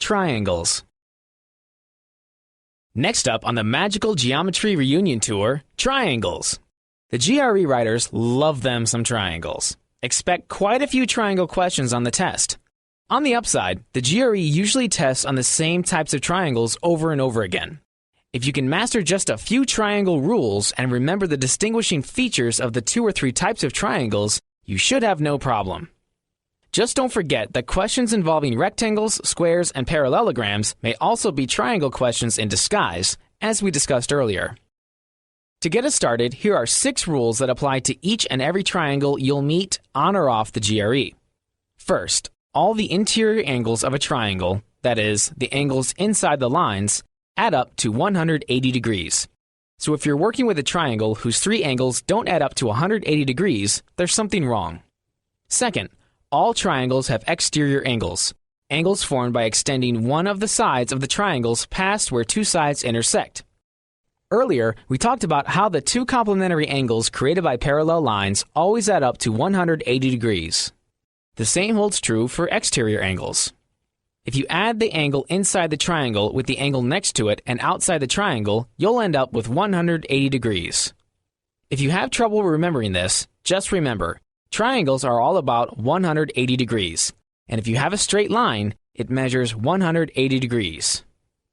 Triangles. Next up on the Magical Geometry Reunion Tour, triangles. The GRE writers love them some triangles. Expect quite a few triangle questions on the test. On the upside, the GRE usually tests on the same types of triangles over and over again. If you can master just a few triangle rules and remember the distinguishing features of the 2 or 3 types of triangles, you should have no problem. Just don't forget that questions involving rectangles, squares, and parallelograms may also be triangle questions in disguise, as we discussed earlier. To get us started, here are 6 rules that apply to each and every triangle you'll meet on or off the GRE. First, all the interior angles of a triangle, that is, the angles inside the lines, add up to 180 degrees. So if you're working with a triangle whose 3 angles don't add up to 180 degrees, there's something wrong. Second, all triangles have exterior angles, angles formed by extending one of the sides of the triangles past where 2 sides intersect. Earlier, we talked about how the 2 complementary angles created by parallel lines always add up to 180 degrees. The same holds true for exterior angles. If you add the angle inside the triangle with the angle next to it and outside the triangle, you'll end up with 180 degrees. If you have trouble remembering this, just remember, triangles are all about 180 degrees, and if you have a straight line, it measures 180 degrees.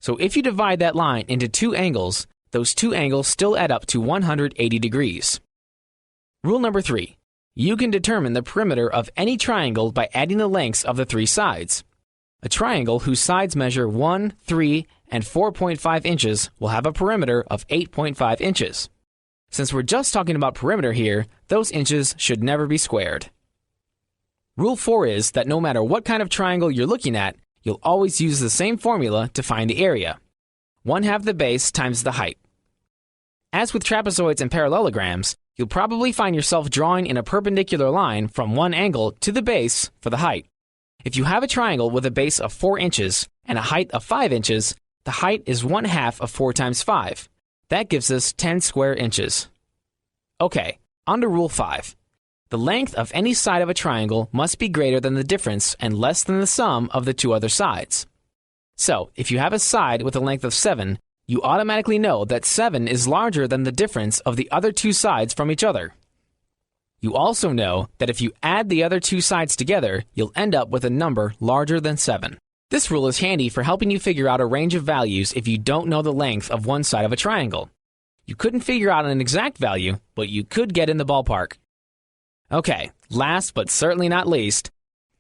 So if you divide that line into 2 angles, those 2 angles still add up to 180 degrees. Rule number 3. You can determine the perimeter of any triangle by adding the lengths of the 3 sides. A triangle whose sides measure 1, 3, and 4.5 inches will have a perimeter of 8.5 inches. Since we're just talking about perimeter here, those inches should never be squared. Rule 4 is that no matter what kind of triangle you're looking at, you'll always use the same formula to find the area. 1/2 the base times the height. As with trapezoids and parallelograms, you'll probably find yourself drawing in a perpendicular line from one angle to the base for the height. If you have a triangle with a base of 4 inches and a height of 5 inches, the height is 1/2 of 4 times 5. That gives us 10 square inches. Okay, on to Rule 5. The length of any side of a triangle must be greater than the difference and less than the sum of the 2 other sides. So, if you have a side with a length of 7, you automatically know that 7 is larger than the difference of the other 2 sides from each other. You also know that if you add the other 2 sides together, you'll end up with a number larger than 7. This rule is handy for helping you figure out a range of values if you don't know the length of one side of a triangle. You couldn't figure out an exact value, but you could get in the ballpark. Okay, last but certainly not least,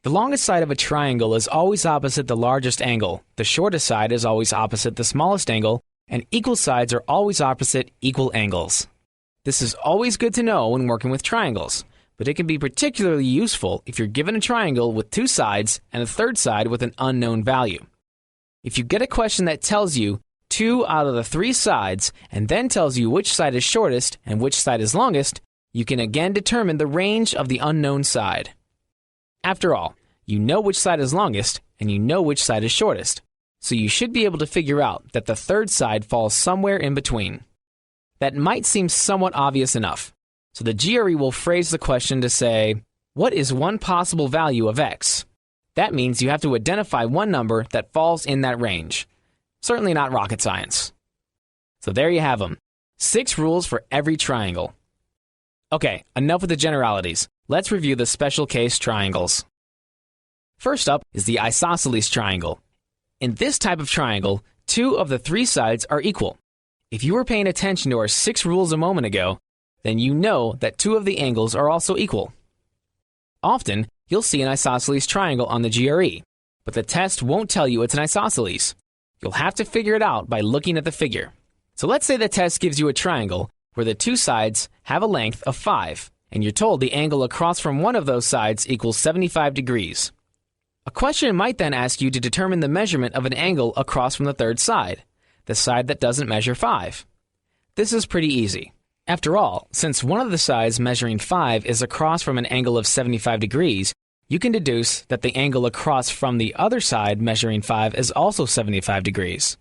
the longest side of a triangle is always opposite the largest angle, the shortest side is always opposite the smallest angle, and equal sides are always opposite equal angles. This is always good to know when working with triangles, but it can be particularly useful if you're given a triangle with 2 sides and a third side with an unknown value. If you get a question that tells you 2 out of the 3 sides and then tells you which side is shortest and which side is longest, you can again determine the range of the unknown side. After all, you know which side is longest and you know which side is shortest, so you should be able to figure out that the third side falls somewhere in between. That might seem somewhat obvious enough. So the GRE will phrase the question to say, what is one possible value of x? That means you have to identify one number that falls in that range. Certainly not rocket science. So there you have them. 6 rules for every triangle. Okay, enough with the generalities. Let's review the special case triangles. First up is the isosceles triangle. In this type of triangle, 2 of the 3 sides are equal. If you were paying attention to our 6 rules a moment ago, then you know that 2 of the angles are also equal. Often, you'll see an isosceles triangle on the GRE, but the test won't tell you it's an isosceles. You'll have to figure it out by looking at the figure. So let's say the test gives you a triangle where the 2 sides have a length of 5, and you're told the angle across from one of those sides equals 75 degrees. A question might then ask you to determine the measurement of an angle across from the third side, the side that doesn't measure 5. This is pretty easy. After all, since one of the sides measuring 5 is across from an angle of 75 degrees, you can deduce that the angle across from the other side measuring 5 is also 75 degrees.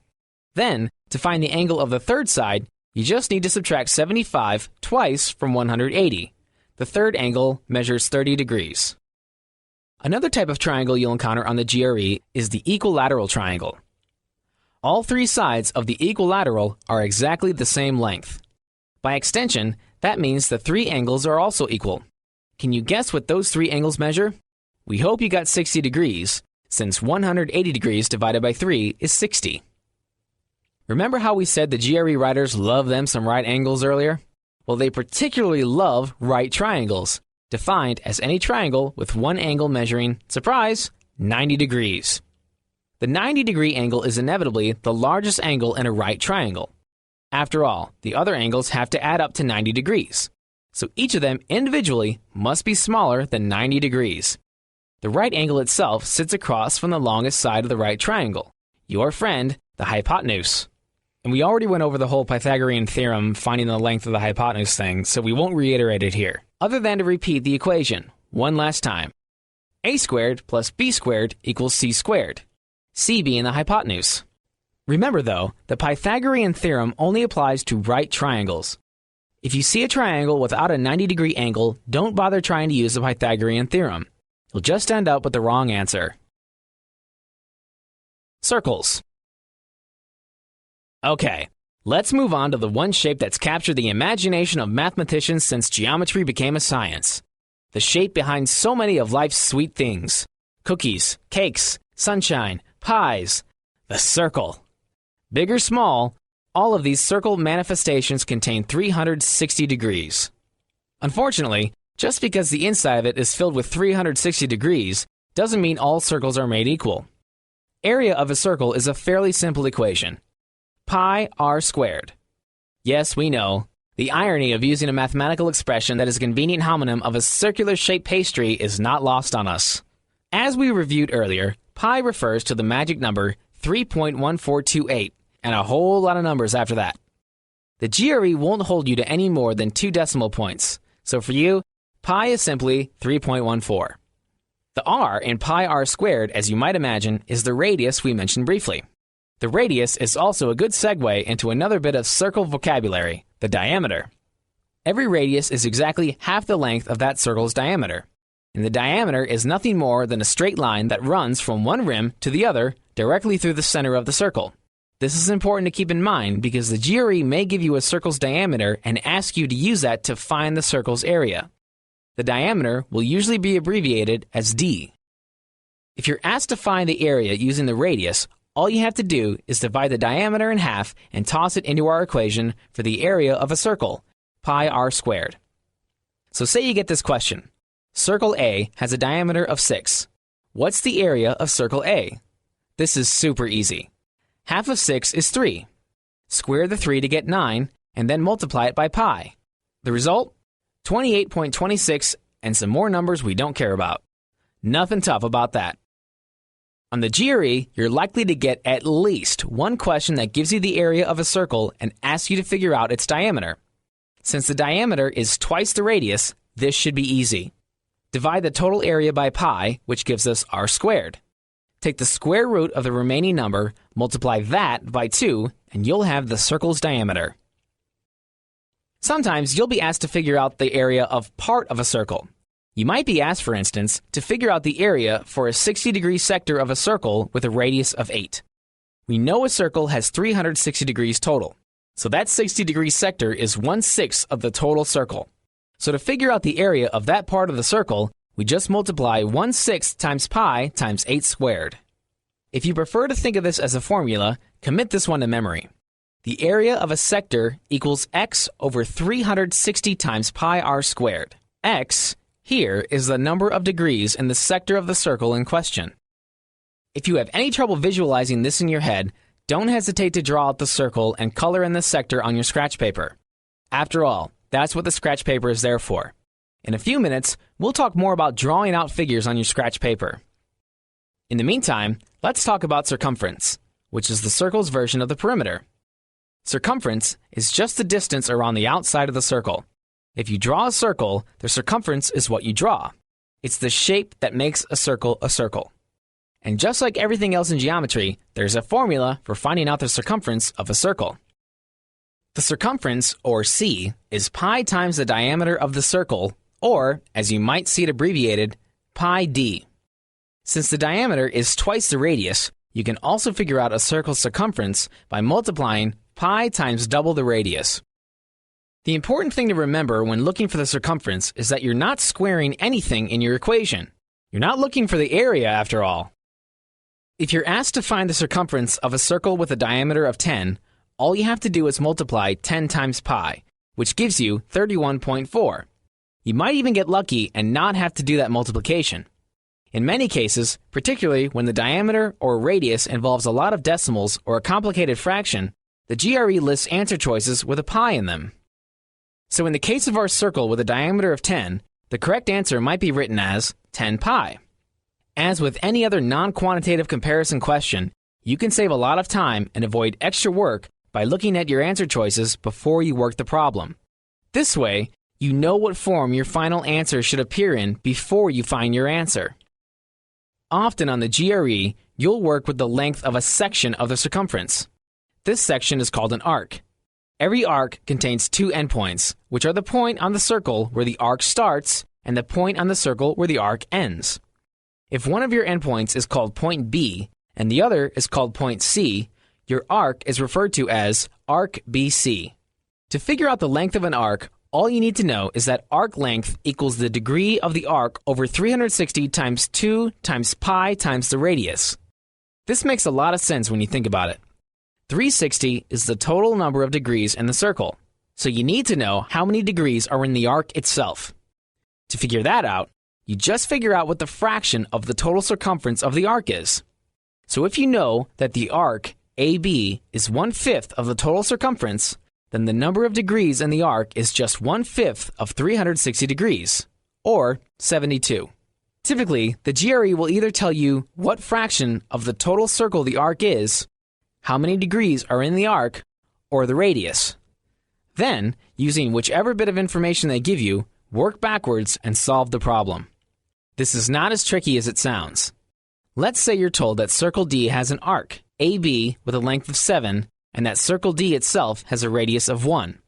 Then, to find the angle of the third side, you just need to subtract 75 twice from 180. The third angle measures 30 degrees. Another type of triangle you'll encounter on the GRE is the equilateral triangle. All three sides of the equilateral are exactly the same length. By extension, that means the three angles are also equal. Can you guess what those three angles measure? We hope you got 60 degrees, since 180 degrees divided by 3 is 60. Remember how we said the GRE writers love them some right angles earlier? Well, they particularly love right triangles, defined as any triangle with one angle measuring, surprise, 90 degrees. The 90-degree angle is inevitably the largest angle in a right triangle. After all, the other angles have to add up to 90 degrees, so each of them individually must be smaller than 90 degrees. The right angle itself sits across from the longest side of the right triangle, your friend, the hypotenuse. And we already went over the whole Pythagorean theorem finding the length of the hypotenuse thing, so we won't reiterate it here, other than to repeat the equation one last time. A squared plus b squared equals c squared, c being the hypotenuse. Remember though, the Pythagorean theorem only applies to right triangles. If you see a triangle without a 90-degree angle, don't bother trying to use the Pythagorean theorem. You'll just end up with the wrong answer. Circles. Okay, let's move on to the one shape that's captured the imagination of mathematicians since geometry became a science. The shape behind so many of life's sweet things. Cookies, cakes, sunshine, pies. The circle. Big or small, all of these circle manifestations contain 360 degrees. Unfortunately, just because the inside of it is filled with 360 degrees doesn't mean all circles are made equal. Area of a circle is a fairly simple equation. Pi r squared. Yes, we know. The irony of using a mathematical expression that is a convenient homonym of a circular-shaped pastry is not lost on us. As we reviewed earlier, pi refers to the magic number 3.1428, and a whole lot of numbers after that. The GRE won't hold you to any more than 2 decimal points, so for you, pi is simply 3.14. The r in pi r squared, as you might imagine, is the radius we mentioned briefly. The radius is also a good segue into another bit of circle vocabulary, the diameter. Every radius is exactly half the length of that circle's diameter, and the diameter is nothing more than a straight line that runs from one rim to the other directly through the center of the circle. This is important to keep in mind because the GRE may give you a circle's diameter and ask you to use that to find the circle's area. The diameter will usually be abbreviated as d. If you're asked to find the area using the radius, all you have to do is divide the diameter in half and toss it into our equation for the area of a circle, pi r squared. So say you get this question. Circle A has a diameter of 6. What's the area of circle A? This is super easy. Half of 6 is 3. Square the 3 to get 9, and then multiply it by pi. The result? 28.26 and some more numbers we don't care about. Nothing tough about that. On the GRE, you're likely to get at least one question that gives you the area of a circle and asks you to figure out its diameter. Since the diameter is twice the radius, this should be easy. Divide the total area by pi, which gives us r squared. Take the square root of the remaining number, multiply that by 2, and you'll have the circle's diameter. Sometimes you'll be asked to figure out the area of part of a circle. You might be asked, for instance, to figure out the area for a 60-degree sector of a circle with a radius of 8. We know a circle has 360 degrees total, so that 60-degree sector is 1/6 of the total circle. So to figure out the area of that part of the circle, we just multiply 1/6 times pi times 8 squared. If you prefer to think of this as a formula, commit this one to memory. The area of a sector equals x over 360 times pi r squared. X, here, is the number of degrees in the sector of the circle in question. If you have any trouble visualizing this in your head, don't hesitate to draw out the circle and color in the sector on your scratch paper. After all, that's what the scratch paper is there for. In a few minutes, we'll talk more about drawing out figures on your scratch paper. In the meantime, let's talk about circumference, which is the circle's version of the perimeter. Circumference is just the distance around the outside of the circle. If you draw a circle, the circumference is what you draw. It's the shape that makes a circle a circle. And just like everything else in geometry, there's a formula for finding out the circumference of a circle. The circumference, or c, is pi times the diameter of the circle, or, as you might see it abbreviated, pi d. Since the diameter is twice the radius, you can also figure out a circle's circumference by multiplying pi times double the radius. The important thing to remember when looking for the circumference is that you're not squaring anything in your equation. You're not looking for the area after all. If you're asked to find the circumference of a circle with a diameter of 10, all you have to do is multiply 10 times pi, which gives you 31.4. You might even get lucky and not have to do that multiplication. In many cases, particularly when the diameter or radius involves a lot of decimals or a complicated fraction, the GRE lists answer choices with a pi in them. So in the case of our circle with a diameter of 10, the correct answer might be written as 10 pi. As with any other non-quantitative comparison question, you can save a lot of time and avoid extra work by looking at your answer choices before you work the problem. This way, you know what form your final answer should appear in before you find your answer. Often on the GRE, you'll work with the length of a section of the circumference. This section is called an arc. Every arc contains two endpoints, which are the point on the circle where the arc starts and the point on the circle where the arc ends. If one of your endpoints is called point B and the other is called point C, your arc is referred to as arc BC. To figure out the length of an arc, all you need to know is that arc length equals the degree of the arc over 360 times 2 times pi times the radius. This makes a lot of sense when you think about it. 360 is the total number of degrees in the circle, so you need to know how many degrees are in the arc itself. To figure that out, you just figure out what the fraction of the total circumference of the arc is. So if you know that the arc AB is 1/5 of the total circumference, then the number of degrees in the arc is just 1/5 of 360 degrees, or 72. Typically, the GRE will either tell you what fraction of the total circle the arc is, how many degrees are in the arc, or the radius. Then, using whichever bit of information they give you, work backwards and solve the problem. This is not as tricky as it sounds. Let's say you're told that circle D has an arc, AB, with a length of 7, and that circle D itself has a radius of 1.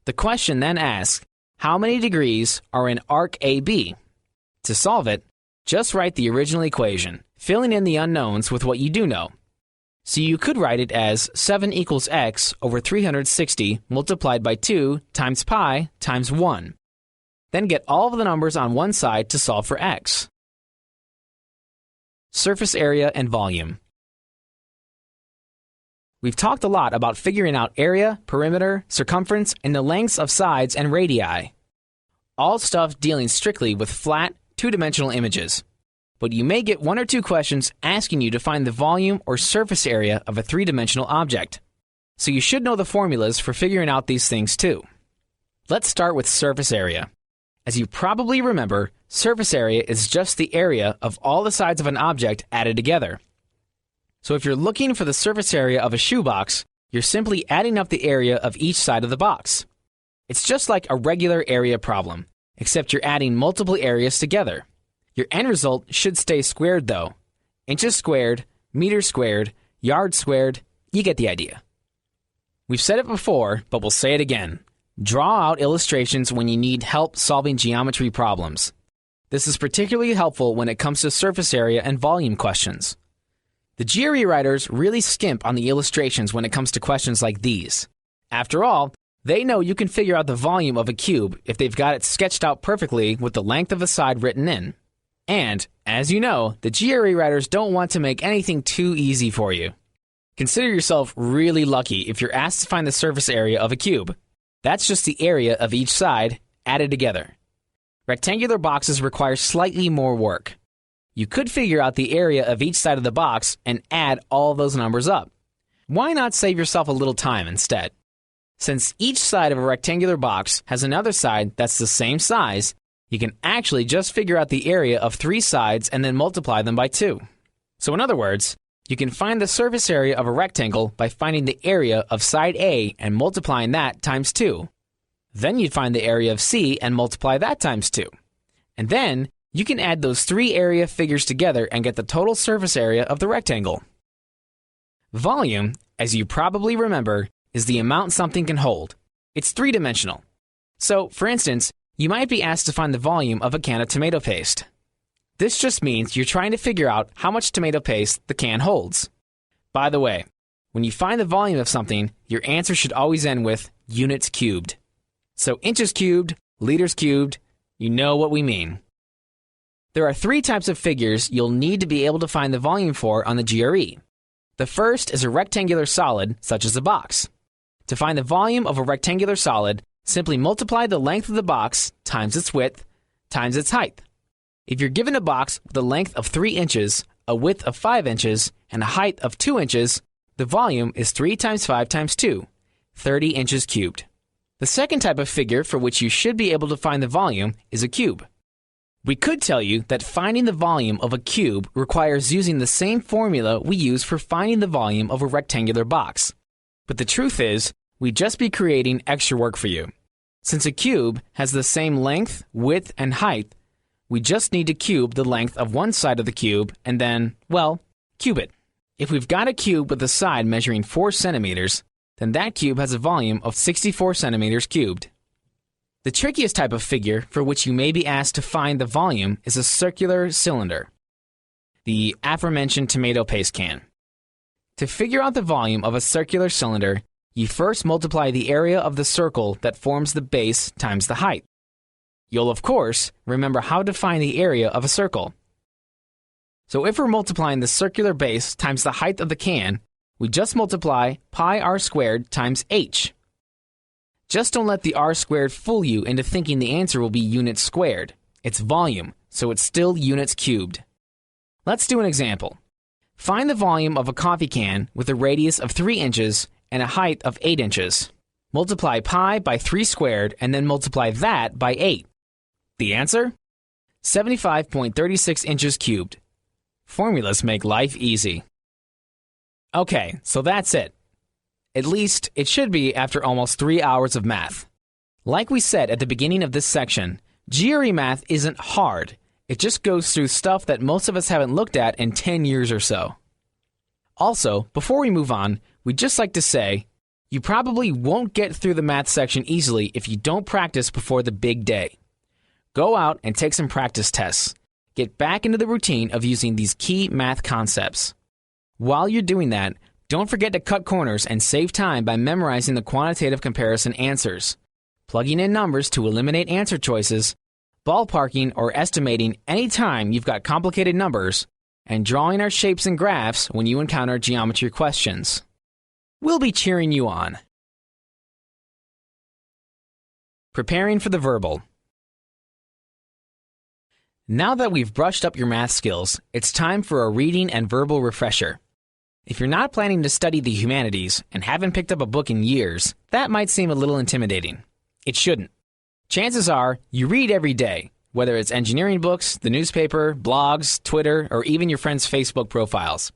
The question then asks, how many degrees are in arc AB? To solve it, just write the original equation, filling in the unknowns with what you do know. So you could write it as 7 equals x over 360 multiplied by 2 times pi times 1. Then get all of the numbers on one side to solve for x. Surface area and volume. We've talked a lot about figuring out area, perimeter, circumference, and the lengths of sides and radii. All stuff dealing strictly with flat, two-dimensional images. But you may get one or two questions asking you to find the volume or surface area of a three-dimensional object. So you should know the formulas for figuring out these things too. Let's start with surface area. As you probably remember, surface area is just the area of all the sides of an object added together. So if you're looking for the surface area of a shoebox, you're simply adding up the area of each side of the box. It's just like a regular area problem, except you're adding multiple areas together. Your end result should stay squared though. Inches squared, meters squared, yards squared, you get the idea. We've said it before, but we'll say it again. Draw out illustrations when you need help solving geometry problems. This is particularly helpful when it comes to surface area and volume questions. The GRE writers really skimp on the illustrations when it comes to questions like these. After all, they know you can figure out the volume of a cube if they've got it sketched out perfectly with the length of a side written in. And, as you know, the GRE writers don't want to make anything too easy for you. Consider yourself really lucky if you're asked to find the surface area of a cube. That's just the area of each side added together. Rectangular boxes require slightly more work. You could figure out the area of each side of the box and add all those numbers up. Why not save yourself a little time instead? Since each side of a rectangular box has another side that's the same size, you can actually just figure out the area of 3 sides and then multiply them by 2. So in other words, you can find the surface area of a rectangle by finding the area of side A and multiplying that times 2. Then you'd find the area of C and multiply that times 2. And then you can add those 3 area figures together and get the total surface area of the rectangle. Volume, as you probably remember, is the amount something can hold. It's three-dimensional. So, for instance, you might be asked to find the volume of a can of tomato paste. This just means you're trying to figure out how much tomato paste the can holds. By the way, when you find the volume of something, your answer should always end with units cubed. So inches cubed, liters cubed, you know what we mean. There are 3 types of figures you'll need to be able to find the volume for on the GRE. The first is a rectangular solid, such as a box. To find the volume of a rectangular solid, simply multiply the length of the box times its width times its height. If you're given a box with a length of 3 inches, a width of 5 inches, and a height of 2 inches, the volume is 3 times 5 times 2, 30 inches cubed. The second type of figure for which you should be able to find the volume is a cube. We could tell you that finding the volume of a cube requires using the same formula we use for finding the volume of a rectangular box. But the truth is, we'd just be creating extra work for you. Since a cube has the same length, width, and height, we just need to cube the length of one side of the cube and then, well, cube it. If we've got a cube with a side measuring 4 centimeters, then that cube has a volume of 64 centimeters cubed. The trickiest type of figure for which you may be asked to find the volume is a circular cylinder, the aforementioned tomato paste can. To figure out the volume of a circular cylinder, you first multiply the area of the circle that forms the base times the height. You'll, of course, remember how to find the area of a circle. So if we're multiplying the circular base times the height of the can, we just multiply pi r squared times h. Just don't let the r squared fool you into thinking the answer will be units squared. It's volume, so it's still units cubed. Let's do an example. Find the volume of a coffee can with a radius of 3 inches and a height of 8 inches. Multiply pi by 3 squared and then multiply that by 8. The answer? 75.36 inches cubed. Formulas make life easy. Okay, so that's it. At least, it should be after almost 3 hours of math. Like we said at the beginning of this section, GRE math isn't hard. It just goes through stuff that most of us haven't looked at in 10 years or so. Also, before we move on, we'd just like to say, you probably won't get through the math section easily if you don't practice before the big day. Go out and take some practice tests. Get back into the routine of using these key math concepts. While you're doing that, don't forget to cut corners and save time by memorizing the quantitative comparison answers, plugging in numbers to eliminate answer choices, ballparking or estimating any time you've got complicated numbers, and drawing our shapes and graphs when you encounter geometry questions. We'll be cheering you on. Preparing for the verbal. Now that we've brushed up your math skills, it's time for a reading and verbal refresher. If you're not planning to study the humanities and haven't picked up a book in years, that might seem a little intimidating. It shouldn't. Chances are you read every day, whether it's engineering books, the newspaper, blogs, Twitter, or even your friends' Facebook profiles.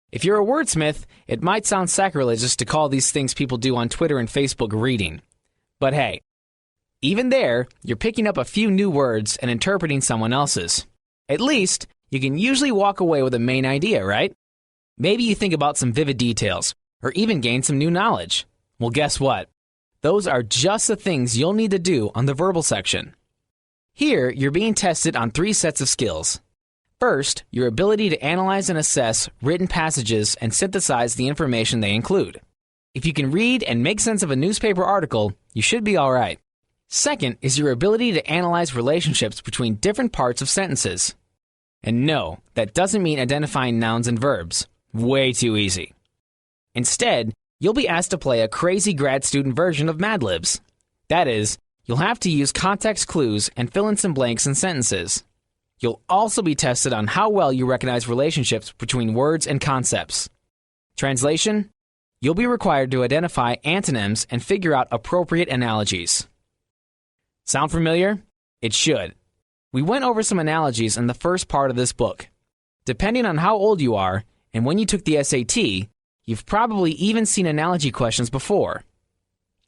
If you're a wordsmith, it might sound sacrilegious to call these things people do on Twitter and Facebook reading. But hey, even there, you're picking up a few new words and interpreting someone else's. At least, you can usually walk away with a main idea, right? Maybe you think about some vivid details, or even gain some new knowledge. Well, guess what? Those are just the things you'll need to do on the verbal section. Here, you're being tested on 3 sets of skills. First, your ability to analyze and assess written passages and synthesize the information they include. If you can read and make sense of a newspaper article, you should be all right. Second is your ability to analyze relationships between different parts of sentences. And no, that doesn't mean identifying nouns and verbs. Way too easy. Instead, you'll be asked to play a crazy grad student version of Mad Libs. That is, you'll have to use context clues and fill in some blanks in sentences. You'll also be tested on how well you recognize relationships between words and concepts. Translation: you'll be required to identify antonyms and figure out appropriate analogies. Sound familiar? It should. We went over some analogies in the first part of this book. Depending on how old you are, and when you took the SAT, you've probably even seen analogy questions before.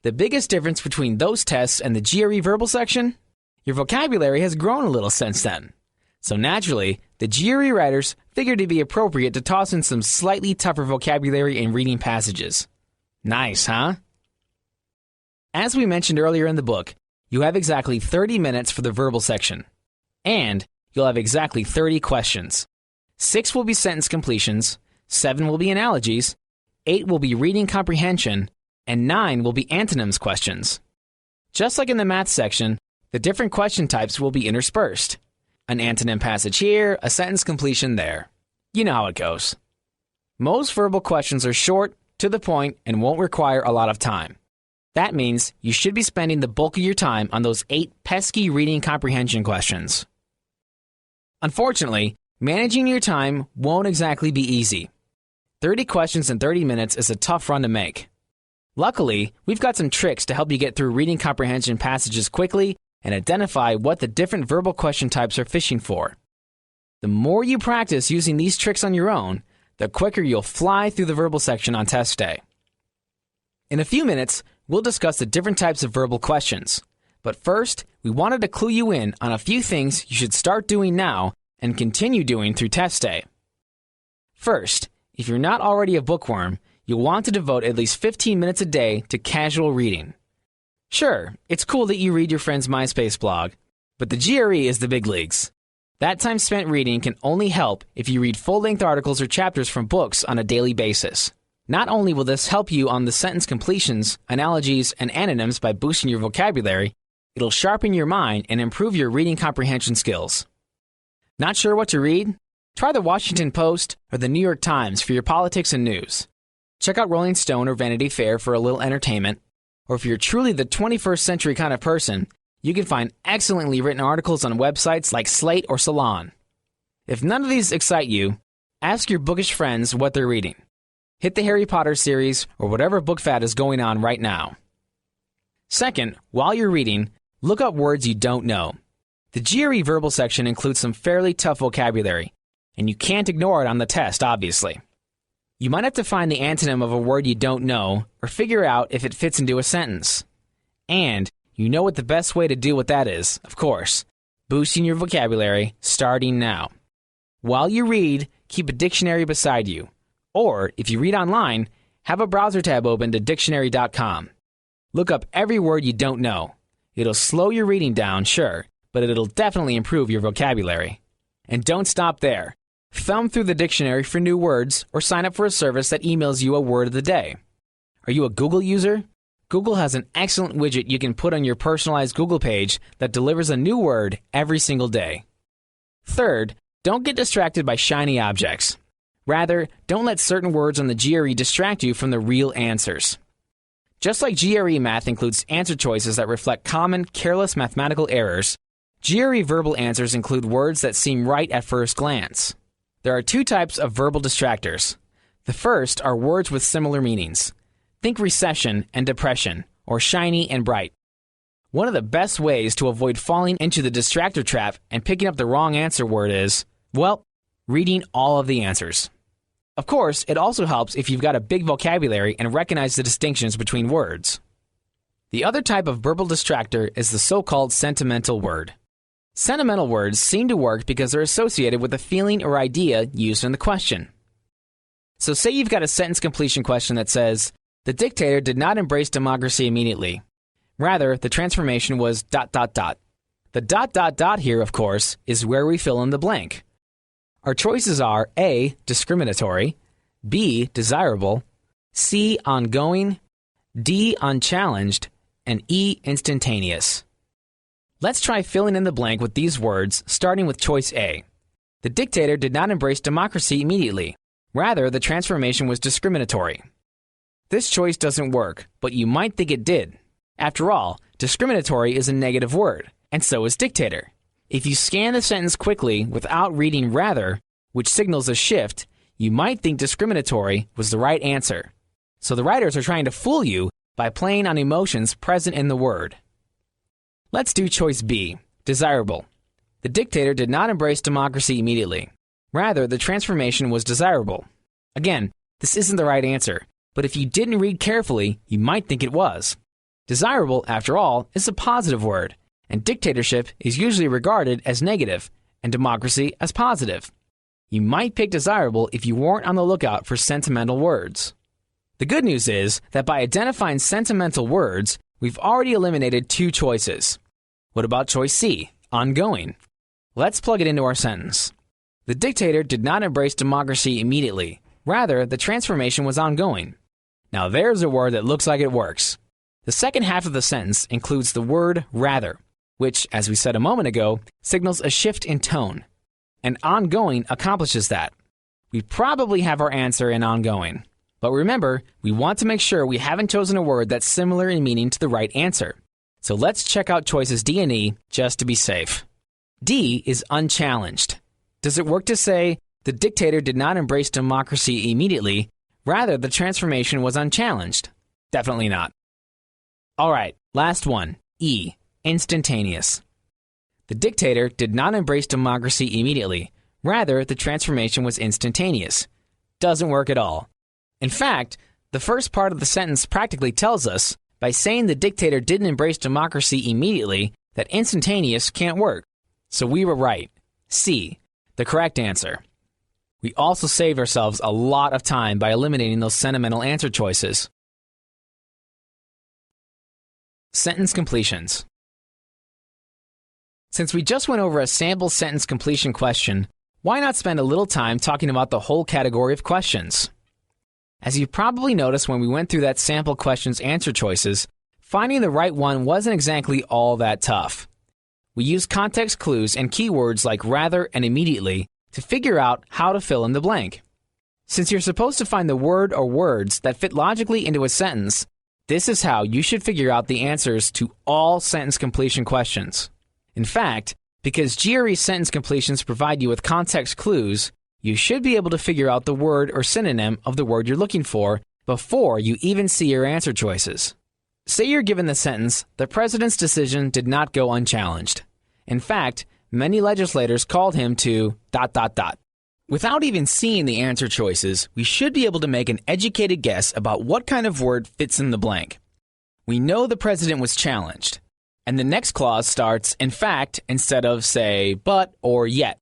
The biggest difference between those tests and the GRE verbal section? Your vocabulary has grown a little since then. So naturally, the GRE writers figured it'd be appropriate to toss in some slightly tougher vocabulary and reading passages. Nice, huh? As we mentioned earlier in the book, you have exactly 30 minutes for the verbal section. And you'll have exactly 30 questions. 6 will be sentence completions, 7 will be analogies, 8 will be reading comprehension, and 9 will be antonyms questions. Just like in the math section, the different question types will be interspersed. An antonym passage here, a sentence completion there. You know how it goes. Most verbal questions are short, to the point, and won't require a lot of time. That means you should be spending the bulk of your time on those 8 pesky reading comprehension questions. Unfortunately, managing your time won't exactly be easy. 30 questions in 30 minutes is a tough run to make. Luckily, we've got some tricks to help you get through reading comprehension passages quickly and identify what the different verbal question types are fishing for. The more you practice using these tricks on your own, the quicker you'll fly through the verbal section on test day. In a few minutes, we'll discuss the different types of verbal questions. But first, we wanted to clue you in on a few things you should start doing now and continue doing through test day. First, if you're not already a bookworm, you'll want to devote at least 15 minutes a day to casual reading. Sure, it's cool that you read your friend's MySpace blog, but the GRE is the big leagues. That time spent reading can only help if you read full-length articles or chapters from books on a daily basis. Not only will this help you on the sentence completions, analogies, and antonyms by boosting your vocabulary, it'll sharpen your mind and improve your reading comprehension skills. Not sure what to read? Try the Washington Post or the New York Times for your politics and news. Check out Rolling Stone or Vanity Fair for a little entertainment. Or if you're truly the 21st century kind of person, you can find excellently written articles on websites like Slate or Salon. If none of these excite you, ask your bookish friends what they're reading. Hit the Harry Potter series or whatever book fad is going on right now. Second, while you're reading, look up words you don't know. The GRE verbal section includes some fairly tough vocabulary, and you can't ignore it on the test, obviously. You might have to find the antonym of a word you don't know or figure out if it fits into a sentence. And you know what the best way to do what that is, of course. Boosting your vocabulary, starting now. While you read, keep a dictionary beside you. Or, if you read online, have a browser tab open to dictionary.com. Look up every word you don't know. It'll slow your reading down, sure, but it'll definitely improve your vocabulary. And don't stop there. Thumb through the dictionary for new words or sign up for a service that emails you a word of the day. Are you a Google user? Google has an excellent widget you can put on your personalized Google page that delivers a new word every single day. Third, don't get distracted by shiny objects. Rather, don't let certain words on the GRE distract you from the real answers. Just like GRE math includes answer choices that reflect common, careless mathematical errors, GRE verbal answers include words that seem right at first glance. There are 2 types of verbal distractors. The first are words with similar meanings. Think recession and depression, or shiny and bright. One of the best ways to avoid falling into the distractor trap and picking up the wrong answer word is, well, reading all of the answers. Of course, it also helps if you've got a big vocabulary and recognize the distinctions between words. The other type of verbal distractor is the so-called sentimental word. Sentimental words seem to work because they're associated with a feeling or idea used in the question. So say you've got a sentence completion question that says, the dictator did not embrace democracy immediately. Rather, the transformation was ... The ... here, of course, is where we fill in the blank. Our choices are A, discriminatory, B, desirable, C, ongoing, D, unchallenged, and E, instantaneous. Let's try filling in the blank with these words, starting with choice A. The dictator did not embrace democracy immediately. Rather, the transformation was discriminatory. This choice doesn't work, but you might think it did. After all, discriminatory is a negative word, and so is dictator. If you scan the sentence quickly without reading rather, which signals a shift, you might think discriminatory was the right answer. So the writers are trying to fool you by playing on emotions present in the word. Let's do choice B, desirable. The dictator did not embrace democracy immediately. Rather, the transformation was desirable. Again, this isn't the right answer, but if you didn't read carefully, you might think it was. Desirable, after all, is a positive word, and dictatorship is usually regarded as negative, and democracy as positive. You might pick desirable if you weren't on the lookout for sentimental words. The good news is that by identifying sentimental words, we've already eliminated 2 choices. What about choice C, ongoing? Let's plug it into our sentence. The dictator did not embrace democracy immediately. Rather, the transformation was ongoing. Now there's a word that looks like it works. The second half of the sentence includes the word rather, which, as we said a moment ago, signals a shift in tone. And ongoing accomplishes that. We probably have our answer in ongoing. But remember, we want to make sure we haven't chosen a word that's similar in meaning to the right answer. So let's check out choices D and E just to be safe. D is unchallenged. Does it work to say, the dictator did not embrace democracy immediately, rather the transformation was unchallenged? Definitely not. All right, last one, E, instantaneous. The dictator did not embrace democracy immediately, rather the transformation was instantaneous. Doesn't work at all. In fact, the first part of the sentence practically tells us, by saying the dictator didn't embrace democracy immediately, that instantaneous can't work. So we were right. C, the correct answer. We also saved ourselves a lot of time by eliminating those sentimental answer choices. Sentence completions. Since we just went over a sample sentence completion question, why not spend a little time talking about the whole category of questions? As you probably noticed when we went through that sample question's answer choices, finding the right one wasn't exactly all that tough. We used context clues and keywords like rather and immediately to figure out how to fill in the blank. Since you're supposed to find the word or words that fit logically into a sentence, this is how you should figure out the answers to all sentence completion questions. In fact, because GRE sentence completions provide you with context clues, you should be able to figure out the word or synonym of the word you're looking for before you even see your answer choices. Say you're given the sentence, the president's decision did not go unchallenged. In fact, many legislators called him to ... Without even seeing the answer choices, we should be able to make an educated guess about what kind of word fits in the blank. We know the president was challenged, and the next clause starts, in fact, instead of, say, but or yet,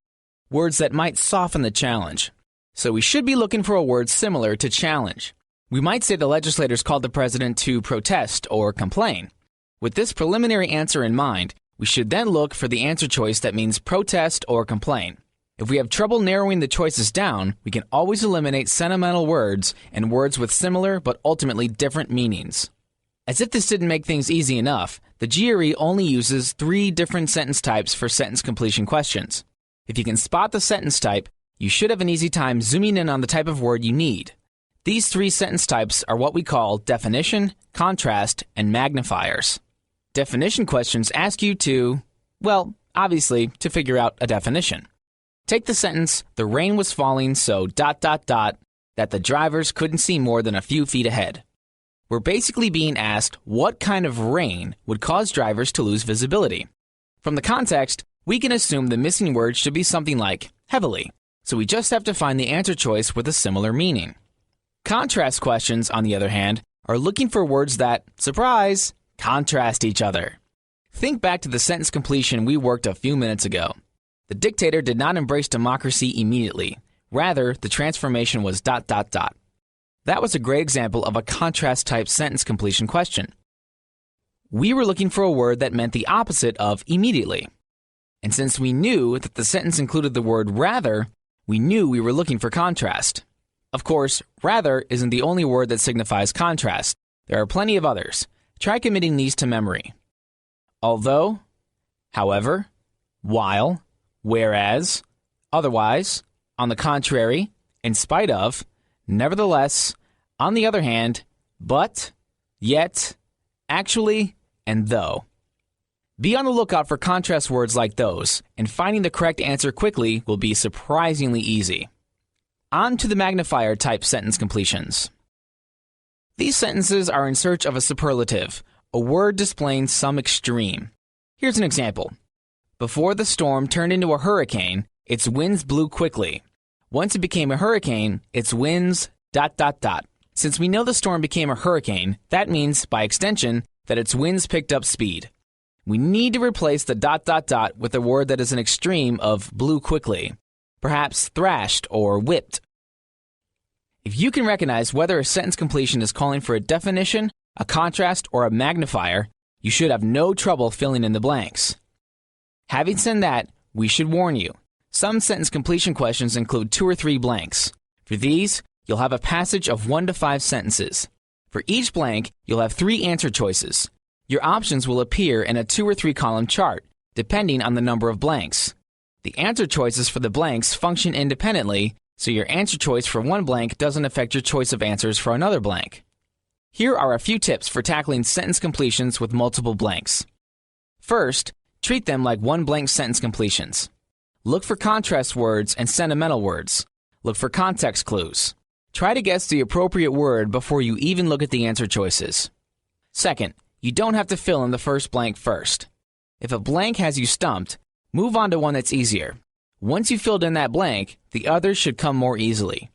words that might soften the challenge. So we should be looking for a word similar to challenge. We might say the legislators called the president to protest or complain. With this preliminary answer in mind, we should then look for the answer choice that means protest or complain. If we have trouble narrowing the choices down, we can always eliminate sentimental words and words with similar but ultimately different meanings. As if this didn't make things easy enough, the GRE only uses 3 different sentence types for sentence completion questions. If you can spot the sentence type, you should have an easy time zooming in on the type of word you need. These 3 sentence types are what we call definition, contrast, and magnifiers. Definition questions ask you to, well, obviously, to figure out a definition. Take the sentence, the rain was falling so ... that the drivers couldn't see more than a few feet ahead. We're basically being asked what kind of rain would cause drivers to lose visibility. From the context, we can assume the missing word should be something like heavily, so we just have to find the answer choice with a similar meaning. Contrast questions, on the other hand, are looking for words that, surprise, contrast each other. Think back to the sentence completion we worked a few minutes ago. The dictator did not embrace democracy immediately. Rather, the transformation was ... That was a great example of a contrast-type sentence completion question. We were looking for a word that meant the opposite of immediately. And since we knew that the sentence included the word rather, we knew we were looking for contrast. Of course, rather isn't the only word that signifies contrast. There are plenty of others. Try committing these to memory. Although, however, while, whereas, otherwise, on the contrary, in spite of, nevertheless, on the other hand, but, yet, actually, and though. Be on the lookout for contrast words like those, and finding the correct answer quickly will be surprisingly easy. On to the magnifier type sentence completions. These sentences are in search of a superlative, a word displaying some extreme. Here's an example. Before the storm turned into a hurricane, its winds blew quickly. Once it became a hurricane, its winds ... Since we know the storm became a hurricane, that means, by extension, that its winds picked up speed. We need to replace the ... with a word that is an extreme of blew quickly, perhaps thrashed or whipped. If you can recognize whether a sentence completion is calling for a definition, a contrast, or a magnifier, you should have no trouble filling in the blanks. Having said that, We should warn you. Some sentence completion questions include 2 or 3 blanks. For these, you'll have a passage of 1 to 5 sentences. For each blank, you'll have 3 answer choices. Your options will appear in a 2 or 3 column chart, depending on the number of blanks. The answer choices for the blanks function independently, so your answer choice for one blank doesn't affect your choice of answers for another blank. Here are a few tips for tackling sentence completions with multiple blanks. First, treat them like one blank sentence completions. Look for contrast words and sentimental words. Look for context clues. Try to guess the appropriate word before you even look at the answer choices. Second, you don't have to fill in the first blank first. If a blank has you stumped, move on to one that's easier. Once you've filled in that blank, the others should come more easily.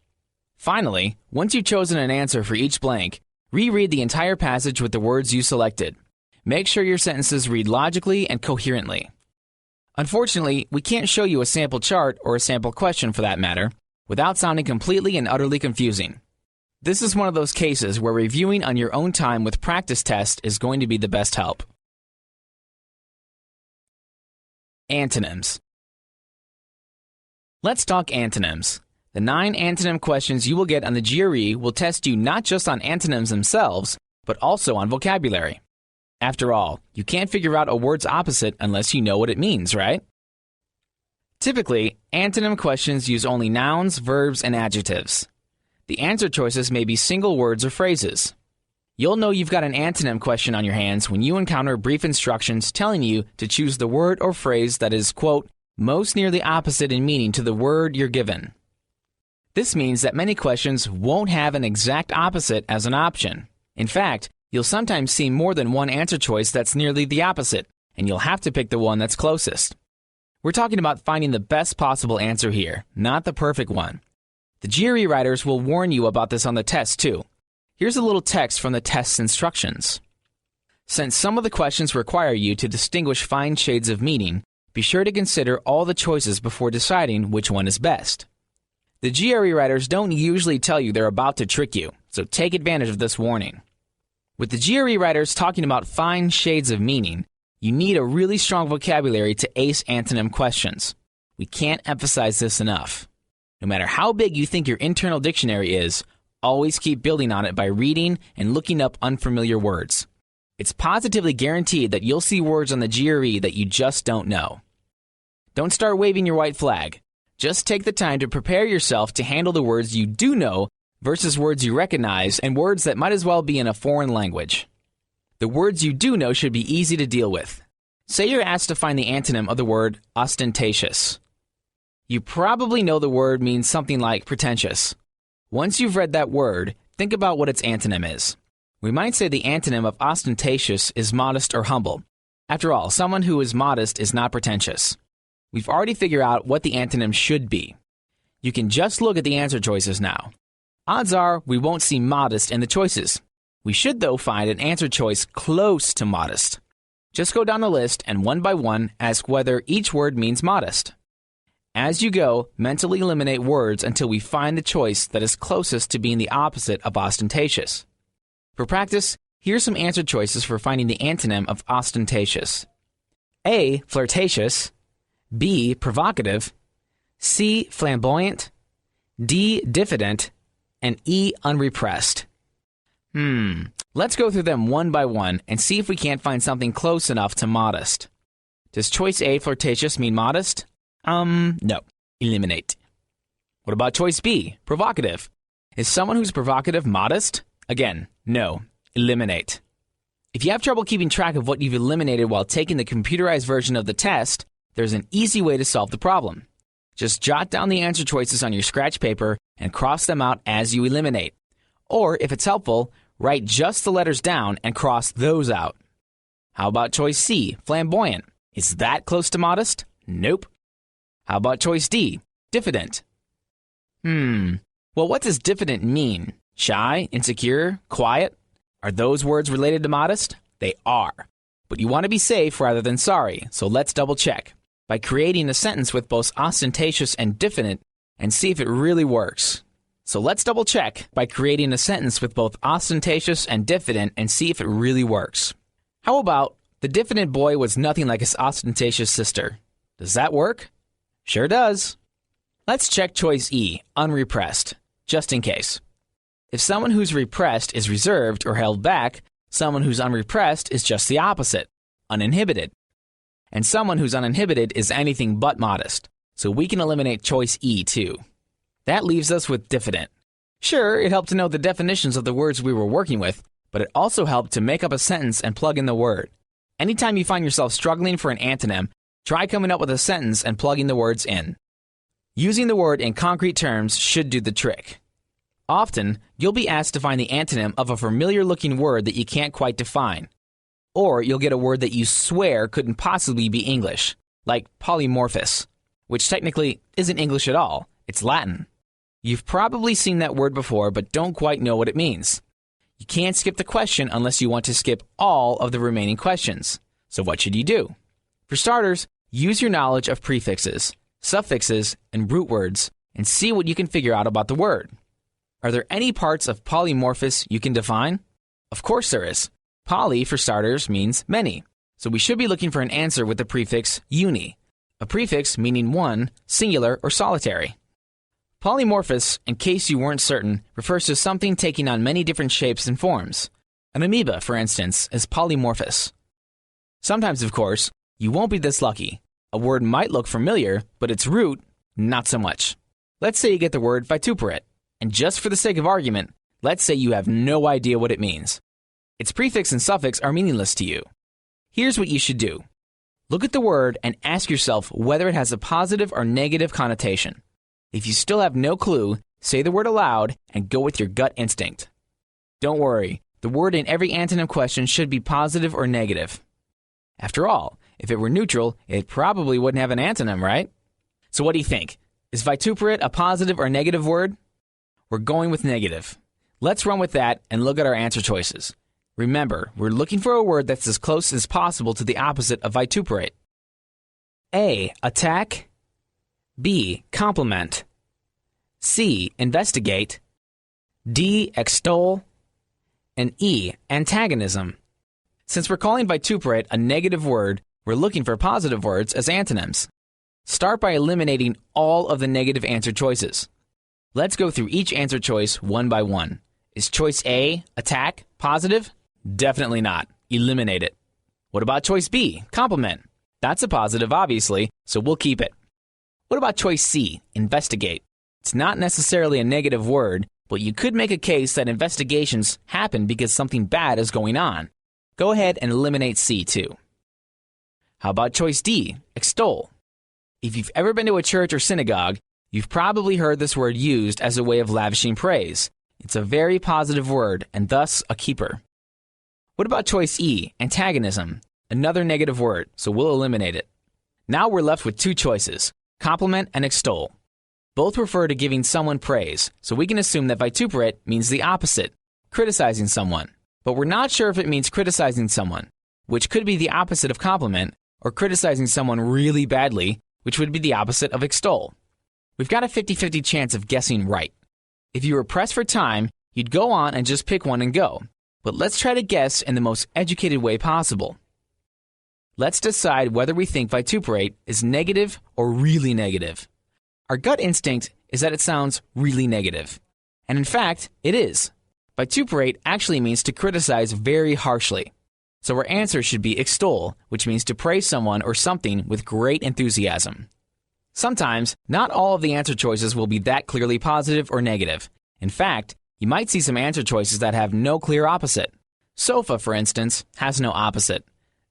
Finally, once you've chosen an answer for each blank, reread the entire passage with the words you selected. Make sure your sentences read logically and coherently. Unfortunately, we can't show you a sample chart or a sample question for that matter, without sounding completely and utterly confusing. This is one of those cases where reviewing on your own time with practice tests is going to be the best help. Antonyms. Let's talk antonyms. The 9 antonym questions you will get on the GRE will test you not just on antonyms themselves, but also on vocabulary. After all, you can't figure out a word's opposite unless you know what it means, right? Typically, antonym questions use only nouns, verbs, and adjectives. The answer choices may be single words or phrases. You'll know you've got an antonym question on your hands when you encounter brief instructions telling you to choose the word or phrase that is, quote, most nearly opposite in meaning to the word you're given. This means that many questions won't have an exact opposite as an option. In fact, you'll sometimes see more than one answer choice that's nearly the opposite, and you'll have to pick the one that's closest. We're talking about finding the best possible answer here, not the perfect one. The GRE writers will warn you about this on the test, too. Here's a little text from the test's instructions. Since some of the questions require you to distinguish fine shades of meaning, be sure to consider all the choices before deciding which one is best. The GRE writers don't usually tell you they're about to trick you, so take advantage of this warning. With the GRE writers talking about fine shades of meaning, you need a really strong vocabulary to ace antonym questions. We can't emphasize this enough. No matter how big you think your internal dictionary is, always keep building on it by reading and looking up unfamiliar words. It's positively guaranteed that you'll see words on the GRE that you just don't know. Don't start waving your white flag. Just take the time to prepare yourself to handle the words you do know versus words you recognize and words that might as well be in a foreign language. The words you do know should be easy to deal with. Say you're asked to find the antonym of the word ostentatious. You probably know the word means something like pretentious. Once you've read that word, think about what its antonym is. We might say the antonym of ostentatious is modest or humble. After all, someone who is modest is not pretentious. We've already figured out what the antonym should be. You can just look at the answer choices now. Odds are we won't see modest in the choices. We should, though, find an answer choice close to modest. Just go down the list and one by one ask whether each word means modest. As you go, mentally eliminate words until we find the choice that is closest to being the opposite of ostentatious. For practice, here's some answer choices for finding the antonym of ostentatious. A. Flirtatious. B. Provocative. C. Flamboyant. D. Diffident. And E. Unrepressed. Let's go through them one by one and see if we can't find something close enough to modest. Does choice A, flirtatious, mean modest? No. Eliminate. What about choice B, provocative? Is someone who's provocative modest? Again, no. Eliminate. If you have trouble keeping track of what you've eliminated while taking the computerized version of the test, there's an easy way to solve the problem. Just jot down the answer choices on your scratch paper and cross them out as you eliminate. Or, if it's helpful, write just the letters down and cross those out. How about choice C, flamboyant? Is that close to modest? Nope. How about choice D, diffident? Well, what does diffident mean? Shy, insecure, quiet? Are those words related to modest? They are. But you want to be safe rather than sorry, so let's double check by creating a sentence with both ostentatious and diffident and see if it really works. So let's double check by creating a sentence with both ostentatious and diffident and see if it really works. How about, the diffident boy was nothing like his ostentatious sister? Does that work? Sure does. Let's check choice E, unrepressed, just in case. If someone who's repressed is reserved or held back, someone who's unrepressed is just the opposite, uninhibited. And someone who's uninhibited is anything but modest, so we can eliminate choice E too. That leaves us with diffident. Sure, it helped to know the definitions of the words we were working with, but it also helped to make up a sentence and plug in the word. Anytime you find yourself struggling for an antonym, try coming up with a sentence and plugging the words in. Using the word in concrete terms should do the trick. Often, you'll be asked to find the antonym of a familiar-looking word that you can't quite define. Or you'll get a word that you swear couldn't possibly be English, like polymorphous, which technically isn't English at all, it's Latin. You've probably seen that word before but don't quite know what it means. You can't skip the question unless you want to skip all of the remaining questions. So what should you do? For starters, use your knowledge of prefixes, suffixes, and root words and see what you can figure out about the word. Are there any parts of polymorphous you can define? Of course there is. Poly, for starters, means many. So we should be looking for an answer with the prefix uni, a prefix meaning one, singular, or solitary. Polymorphous, in case you weren't certain, refers to something taking on many different shapes and forms. An amoeba, for instance, is polymorphous. Sometimes, of course, you won't be this lucky. A word might look familiar, but its root, not so much. Let's say you get the word vituperate. And just for the sake of argument, let's say you have no idea what it means. Its prefix and suffix are meaningless to you. Here's what you should do. Look at the word and ask yourself whether it has a positive or negative connotation. If you still have no clue, say the word aloud and go with your gut instinct. Don't worry, the word in every antonym question should be positive or negative. After all, if it were neutral, it probably wouldn't have an antonym, right? So what do you think? Is vituperate a positive or negative word? We're going with negative. Let's run with that and look at our answer choices. Remember, we're looking for a word that's as close as possible to the opposite of vituperate. A, attack. B, compliment. C, investigate. D, extol. And E, antagonism. Since we're calling vituperate a negative word, we're looking for positive words as antonyms. Start by eliminating all of the negative answer choices. Let's go through each answer choice one by one. Is choice A, attack, positive? Definitely not. Eliminate it. What about choice B, compliment? That's a positive, obviously, so we'll keep it. What about choice C, investigate? It's not necessarily a negative word, but you could make a case that investigations happen because something bad is going on. Go ahead and eliminate C too. How about choice D, extol? If you've ever been to a church or synagogue, you've probably heard this word used as a way of lavishing praise. It's a very positive word and thus a keeper. What about choice E, antagonism? Another negative word, so we'll eliminate it. Now we're left with two choices, compliment and extol. Both refer to giving someone praise, so we can assume that vituperate means the opposite, criticizing someone. But we're not sure if it means criticizing someone, which could be the opposite of compliment, or criticizing someone really badly, which would be the opposite of extol. We've got a 50-50 chance of guessing right. If you were pressed for time, you'd go on and just pick one and go. But let's try to guess in the most educated way possible. Let's decide whether we think vituperate is negative or really negative. Our gut instinct is that it sounds really negative. And in fact, it is. Vituperate actually means to criticize very harshly. So our answer should be extol, which means to praise someone or something with great enthusiasm. Sometimes, not all of the answer choices will be that clearly positive or negative. In fact, you might see some answer choices that have no clear opposite. Sofa, for instance, has no opposite.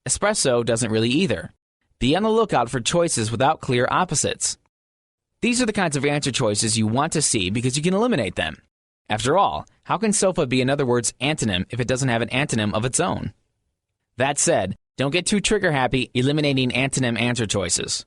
Espresso doesn't really either. Be on the lookout for choices without clear opposites. These are the kinds of answer choices you want to see because you can eliminate them. After all, how can sofa be another word's antonym if it doesn't have an antonym of its own? That said, don't get too trigger-happy eliminating antonym answer choices.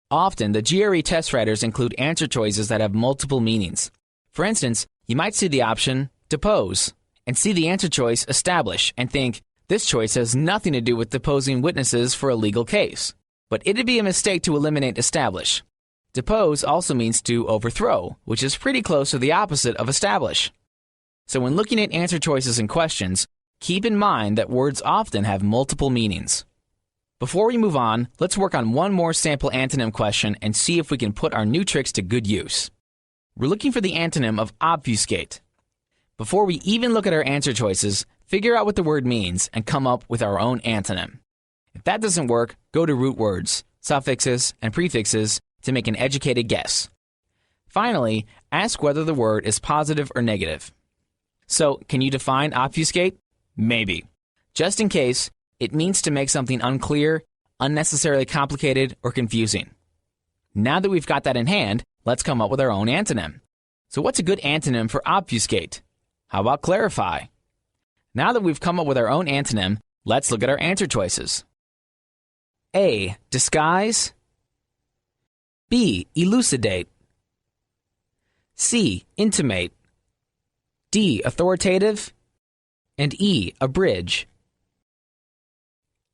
Often, the GRE test writers include answer choices that have multiple meanings. For instance, you might see the option depose and see the answer choice establish and think, this choice has nothing to do with deposing witnesses for a legal case. But it'd be a mistake to eliminate establish. Depose also means to overthrow, which is pretty close to the opposite of establish. So when looking at answer choices and questions, keep in mind that words often have multiple meanings. Before we move on, let's work on one more sample antonym question and see if we can put our new tricks to good use. We're looking for the antonym of obfuscate. Before we even look at our answer choices, figure out what the word means and come up with our own antonym. If that doesn't work, go to root words, suffixes, and prefixes to make an educated guess. Finally, ask whether the word is positive or negative. So, can you define obfuscate? Maybe. Just in case, it means to make something unclear, unnecessarily complicated, or confusing. Now that we've got that in hand, let's come up with our own antonym. So what's a good antonym for obfuscate? How about clarify? Now that we've come up with our own antonym, let's look at our answer choices. A. Disguise. B. Elucidate. C. Intimate. D. Authoritative. And E. Abridge.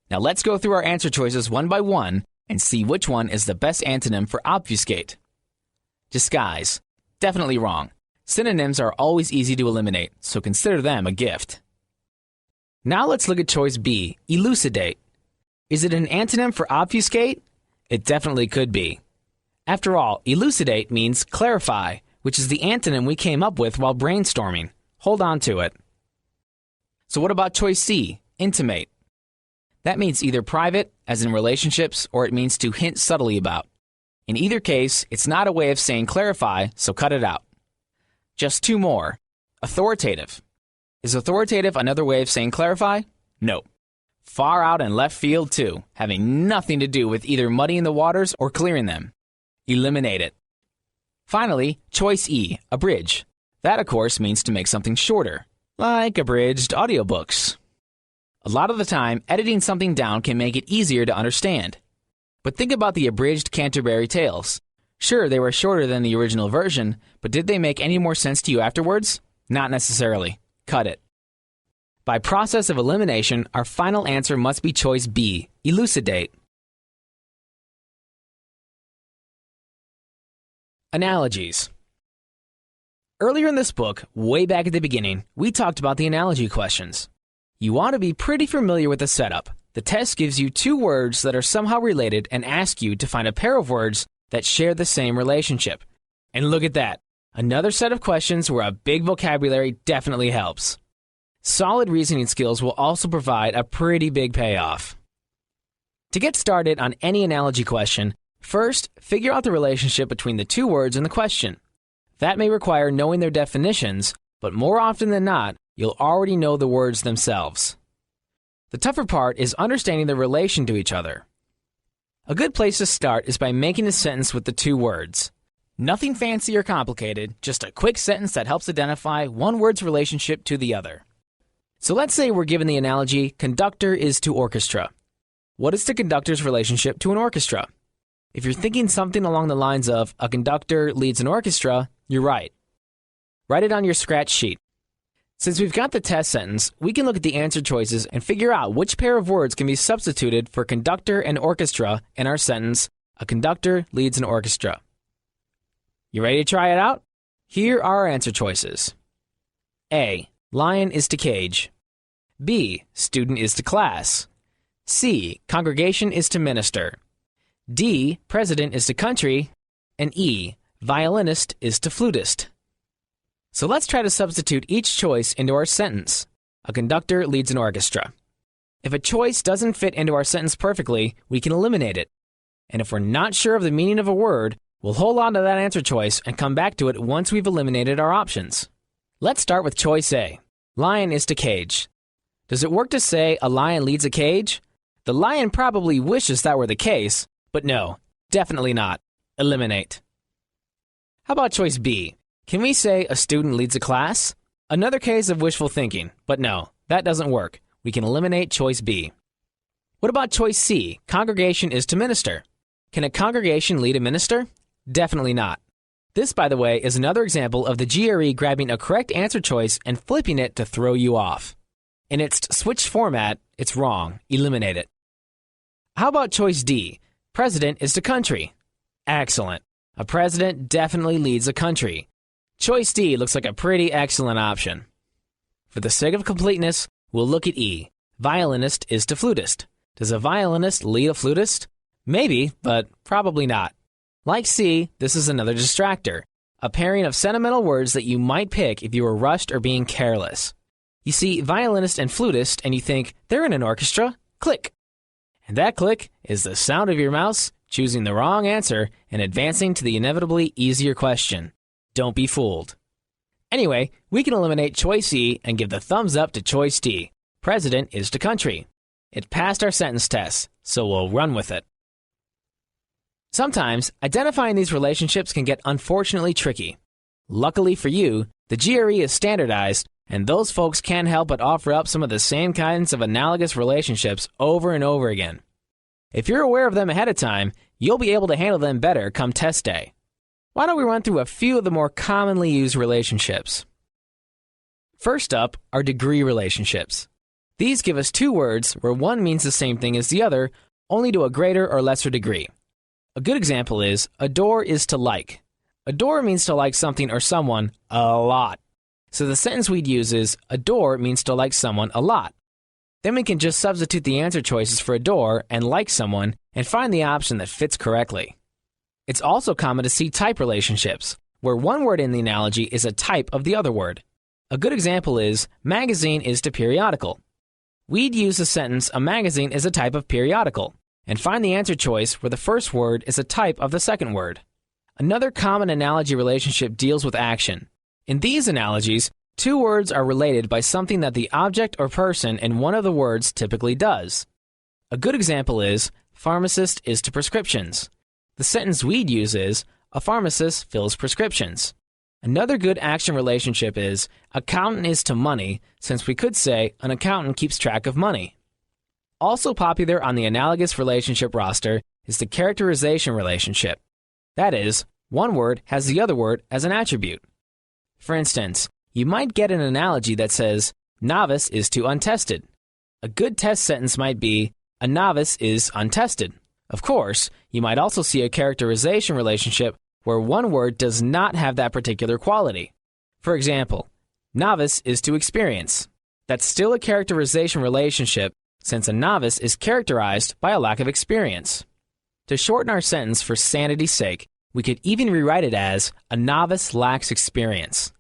Now let's go through our answer choices one by one and see which one is the best antonym for obfuscate. Disguise. Definitely wrong. Synonyms are always easy to eliminate, so consider them a gift. Now let's look at choice B, elucidate. Is it an antonym for obfuscate? It definitely could be. After all, elucidate means clarify, which is the antonym we came up with while brainstorming. Hold on to it. So what about choice C, intimate? That means either private, as in relationships, or it means to hint subtly about. In either case, it's not a way of saying clarify, so cut it out. Just two more. Authoritative. Is authoritative another way of saying clarify? No. Far out and left field too, having nothing to do with either muddying the waters or clearing them. Eliminate it. Finally, choice E, abridge. That, of course, means to make something shorter, like abridged audiobooks. A lot of the time, editing something down can make it easier to understand. But think about the abridged Canterbury Tales. Sure, they were shorter than the original version, but did they make any more sense to you afterwards? Not necessarily. Cut it. By process of elimination, our final answer must be choice B, elucidate. Analogies. Earlier in this book, way back at the beginning, we talked about the analogy questions. You want to be pretty familiar with the setup. The test gives you two words that are somehow related and asks you to find a pair of words that share the same relationship. And look at that. Another set of questions where a big vocabulary definitely helps. Solid reasoning skills will also provide a pretty big payoff. To get started on any analogy question, first, figure out the relationship between the two words in the question. That may require knowing their definitions, but more often than not, you'll already know the words themselves. The tougher part is understanding the relation to each other. A good place to start is by making a sentence with the two words. Nothing fancy or complicated, just a quick sentence that helps identify one word's relationship to the other. So let's say we're given the analogy, conductor is to orchestra. What is the conductor's relationship to an orchestra? If you're thinking something along the lines of, a conductor leads an orchestra, you're right. Write it on your scratch sheet. Since we've got the test sentence, we can look at the answer choices and figure out which pair of words can be substituted for conductor and orchestra in our sentence, a conductor leads an orchestra. You ready to try it out? Here are our answer choices. A. Lion is to cage. B. Student is to class. C. Congregation is to minister. D. President is to country. And E. Violinist is to flutist. So let's try to substitute each choice into our sentence. A conductor leads an orchestra. If a choice doesn't fit into our sentence perfectly, we can eliminate it. And if we're not sure of the meaning of a word, we'll hold on to that answer choice and come back to it once we've eliminated our options. Let's start with choice A. Lion is to cage. Does it work to say a lion leads a cage? The lion probably wishes that were the case, but no, definitely not. Eliminate. How about choice B? Can we say a student leads a class? Another case of wishful thinking, but no, that doesn't work. We can eliminate choice B. What about choice C? Congregation is to minister. Can a congregation lead a minister? Definitely not. This, by the way, is another example of the GRE grabbing a correct answer choice and flipping it to throw you off. In its switched format, it's wrong. Eliminate it. How about choice D? President is to country. Excellent. A president definitely leads a country. Choice D looks like a pretty excellent option. For the sake of completeness, we'll look at E. Violinist is to flutist. Does a violinist lead a flutist? Maybe, but probably not. Like C, this is another distractor, a pairing of sentimental words that you might pick if you were rushed or being careless. You see violinist and flutist, and you think, they're in an orchestra. Click. And that click is the sound of your mouse choosing the wrong answer and advancing to the inevitably easier question. Don't be fooled. Anyway, we can eliminate choice E and give the thumbs up to choice D. President is to country. It passed our sentence test, so we'll run with it. Sometimes, identifying these relationships can get unfortunately tricky. Luckily for you, the GRE is standardized, and those folks can't help but offer up some of the same kinds of analogous relationships over and over again. If you're aware of them ahead of time, you'll be able to handle them better come test day. Why don't we run through a few of the more commonly used relationships? First up are degree relationships. These give us two words where one means the same thing as the other, only to a greater or lesser degree. A good example is, adore is to like. Adore means to like something or someone a lot. So the sentence we'd use is, adore means to like someone a lot. Then we can just substitute the answer choices for adore and like someone and find the option that fits correctly. It's also common to see type relationships, where one word in the analogy is a type of the other word. A good example is, magazine is to periodical. We'd use the sentence, a magazine is a type of periodical, and find the answer choice where the first word is a type of the second word. Another common analogy relationship deals with action. In these analogies, two words are related by something that the object or person in one of the words typically does. A good example is, pharmacist is to prescriptions. The sentence we'd use is, a pharmacist fills prescriptions. Another good action relationship is, accountant is to money, since we could say, an accountant keeps track of money. Also popular on the analogous relationship roster is the characterization relationship. That is, one word has the other word as an attribute. For instance, you might get an analogy that says, novice is to untested. A good test sentence might be, a novice is untested. Of course, you might also see a characterization relationship where one word does not have that particular quality. For example, novice is to experience. That's still a characterization relationship, since a novice is characterized by a lack of experience. To shorten our sentence for sanity's sake, we could even rewrite it as, a novice lacks experience.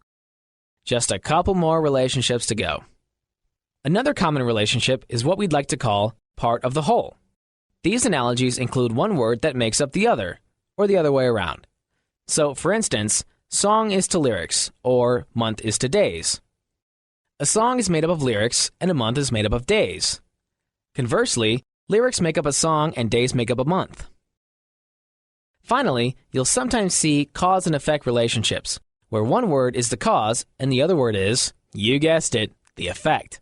Just a couple more relationships to go. Another common relationship is what we'd like to call part of the whole. These analogies include one word that makes up the other, or the other way around. So, for instance, song is to lyrics, or month is to days. A song is made up of lyrics, and a month is made up of days. Conversely, lyrics make up a song and days make up a month. Finally, you'll sometimes see cause and effect relationships, where one word is the cause and the other word is, you guessed it, the effect.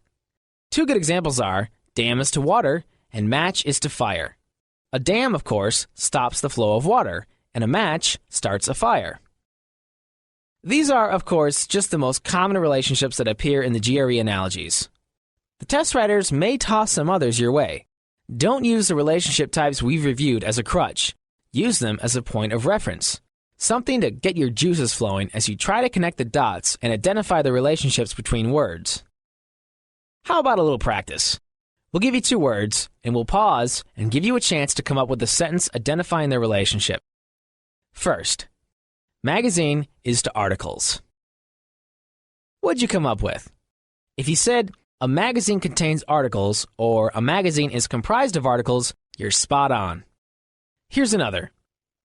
Two good examples are, dam is to water and match is to fire. A dam, of course, stops the flow of water, and a match starts a fire. These are, of course, just the most common relationships that appear in the GRE analogies. The test writers may toss some others your way. Don't use the relationship types we've reviewed as a crutch. Use them as a point of reference. Something to get your juices flowing as you try to connect the dots and identify the relationships between words. How about a little practice? We'll give you two words, and we'll pause and give you a chance to come up with a sentence identifying their relationship. First, magazine is to articles. What'd you come up with? If you said, a magazine contains articles, or a magazine is comprised of articles, you're spot on. Here's another.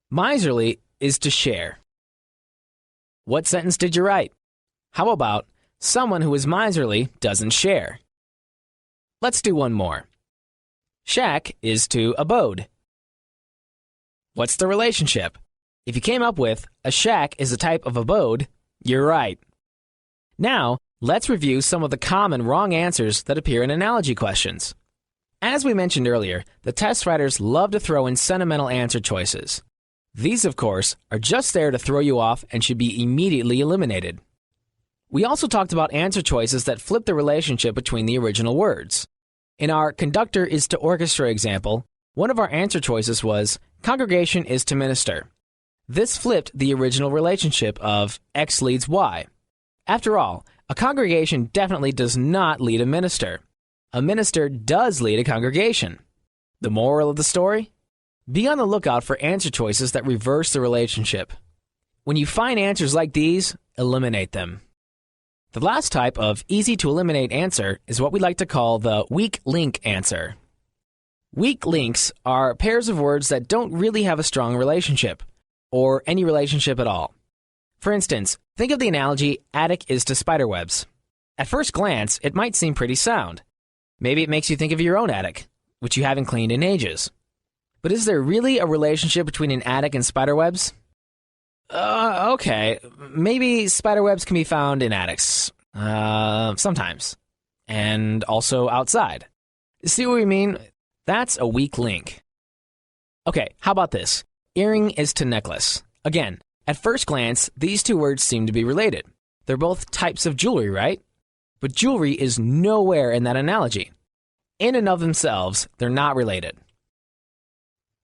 Miserly is to share. What sentence did you write? How about, someone who is miserly doesn't share? Let's do one more. Shack is to abode. What's the relationship? If you came up with, a shack is a type of abode, you're right. Now, let's review some of the common wrong answers that appear in analogy questions. As we mentioned earlier, the test writers love to throw in sentimental answer choices. These, of course, are just there to throw you off and should be immediately eliminated. We also talked about answer choices that flip the relationship between the original words. In our conductor is to orchestra example, one of our answer choices was, congregation is to minister. This flipped the original relationship of X leads Y. After all, a congregation definitely does not lead a minister. A minister does lead a congregation. The moral of the story? Be on the lookout for answer choices that reverse the relationship. When you find answers like these, eliminate them. The last type of easy-to-eliminate answer is what we like to call the weak link answer. Weak links are pairs of words that don't really have a strong relationship, or any relationship at all. For instance, think of the analogy attic is to spiderwebs. At first glance, it might seem pretty sound. Maybe it makes you think of your own attic, which you haven't cleaned in ages. But is there really a relationship between an attic and spiderwebs? Okay, maybe spiderwebs can be found in attics. Sometimes. And also outside. See what we mean? That's a weak link. Okay, how about this? Earring is to necklace. Again, at first glance, these two words seem to be related. They're both types of jewelry, right? But jewelry is nowhere in that analogy. In and of themselves, they're not related.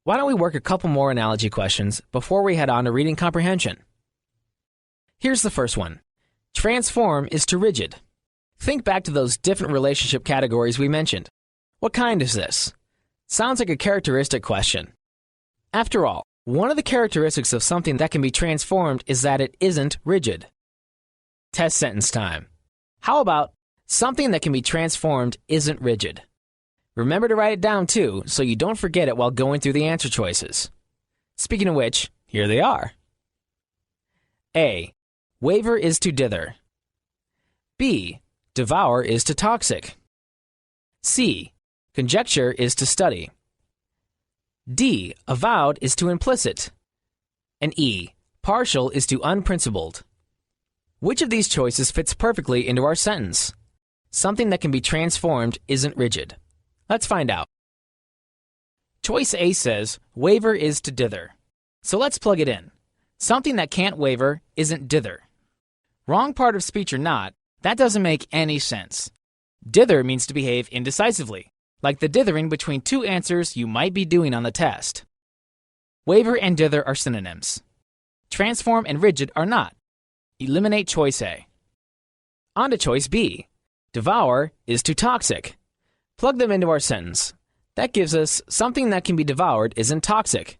Why don't we work a couple more analogy questions before we head on to reading comprehension? Here's the first one. Transform is to rigid. Think back to those different relationship categories we mentioned. What kind is this? Sounds like a characteristic question. After all, one of the characteristics of something that can be transformed is that it isn't rigid. Test sentence time. How about something that can be transformed isn't rigid? Remember to write it down too, so you don't forget it while going through the answer choices. Speaking of which, here they are. A. Waver is to dither. B. Devour is to toxic. C. Conjecture is to study. D. Avowed is to implicit. And E. Partial is to unprincipled. Which of these choices fits perfectly into our sentence? Something that can be transformed isn't rigid. Let's find out. Choice A says, waver is to dither. So let's plug it in. Something that can't waver isn't dither. Wrong part of speech or not, that doesn't make any sense. Dither means to behave indecisively, like the dithering between two answers you might be doing on the test. Waver and dither are synonyms. Transform and rigid are not. Eliminate choice A. On to choice B. Devour is to toxic. Plug them into our sentence. That gives us something that can be devoured isn't toxic.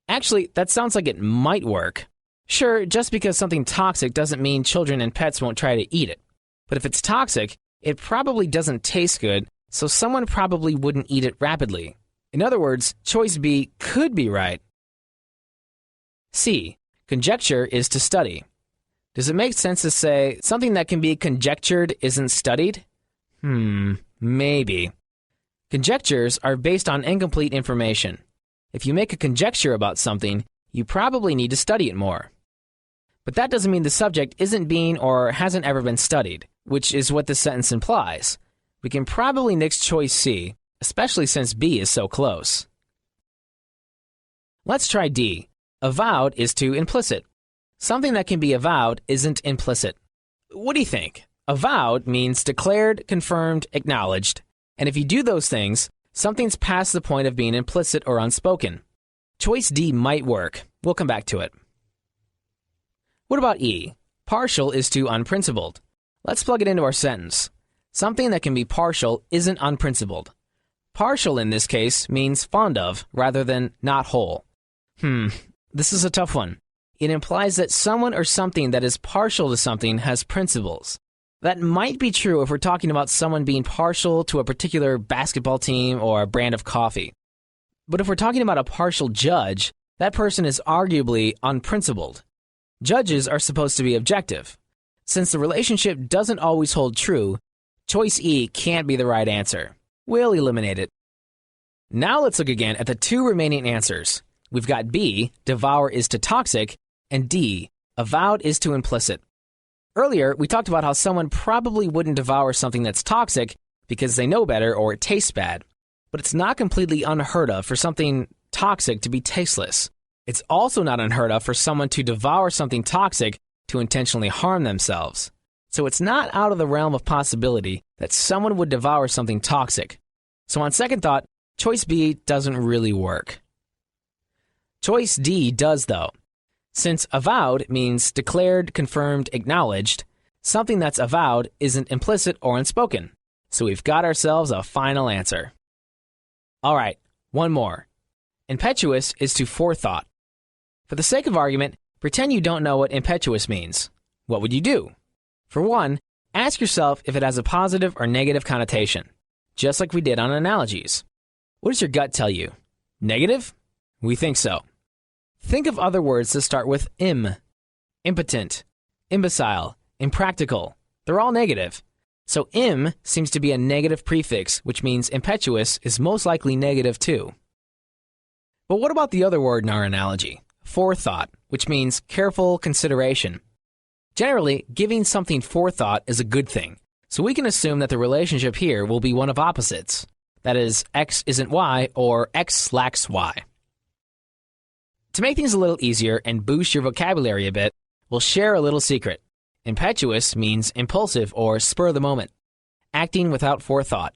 Actually, that sounds like it might work. Sure, just because something toxic doesn't mean children and pets won't try to eat it. But if it's toxic, it probably doesn't taste good, so someone probably wouldn't eat it rapidly. In other words, choice B could be right. C. Conjecture is to study. Does it make sense to say something that can be conjectured isn't studied? Maybe. Conjectures are based on incomplete information. If you make a conjecture about something, you probably need to study it more. But that doesn't mean the subject isn't being or hasn't ever been studied, which is what this sentence implies. We can probably nix choice C, especially since B is so close. Let's try D. Avowed is to implicit. Something that can be avowed isn't implicit. What do you think? Avowed means declared, confirmed, acknowledged. And if you do those things, something's past the point of being implicit or unspoken. Choice D might work. We'll come back to it. What about E? Partial is to unprincipled. Let's plug it into our sentence. Something that can be partial isn't unprincipled. Partial in this case means fond of rather than not whole. This is a tough one. It implies that someone or something that is partial to something has principles. That might be true if we're talking about someone being partial to a particular basketball team or a brand of coffee. But if we're talking about a partial judge, that person is arguably unprincipled. Judges are supposed to be objective. Since the relationship doesn't always hold true, choice E can't be the right answer. We'll eliminate it. Now let's look again at the two remaining answers. We've got B, devour is to toxic, and D, avowed is to implicit. Earlier, we talked about how someone probably wouldn't devour something that's toxic because they know better or it tastes bad. But it's not completely unheard of for something toxic to be tasteless. It's also not unheard of for someone to devour something toxic to intentionally harm themselves. So it's not out of the realm of possibility that someone would devour something toxic. So on second thought, choice B doesn't really work. Choice D does though. Since avowed means declared, confirmed, acknowledged, something that's avowed isn't implicit or unspoken. So we've got ourselves a final answer. All right, One more. Impetuous is to forethought. For the sake of argument, pretend you don't know what impetuous means. What would you do? For one, ask yourself if it has a positive or negative connotation, just like we did on analogies. What does your gut tell you? Negative? We think so. Think of other words that start with im. Impotent, imbecile, impractical. They're all negative. So im seems to be a negative prefix, which means impetuous is most likely negative too. But what about the other word in our analogy? Forethought, which means careful consideration. Generally, giving something forethought is a good thing, so we can assume that the relationship here will be one of opposites. That is, X isn't Y or X lacks Y. To make things a little easier and boost your vocabulary a bit, we'll share a little secret. Impetuous means impulsive or spur of the moment, acting without forethought.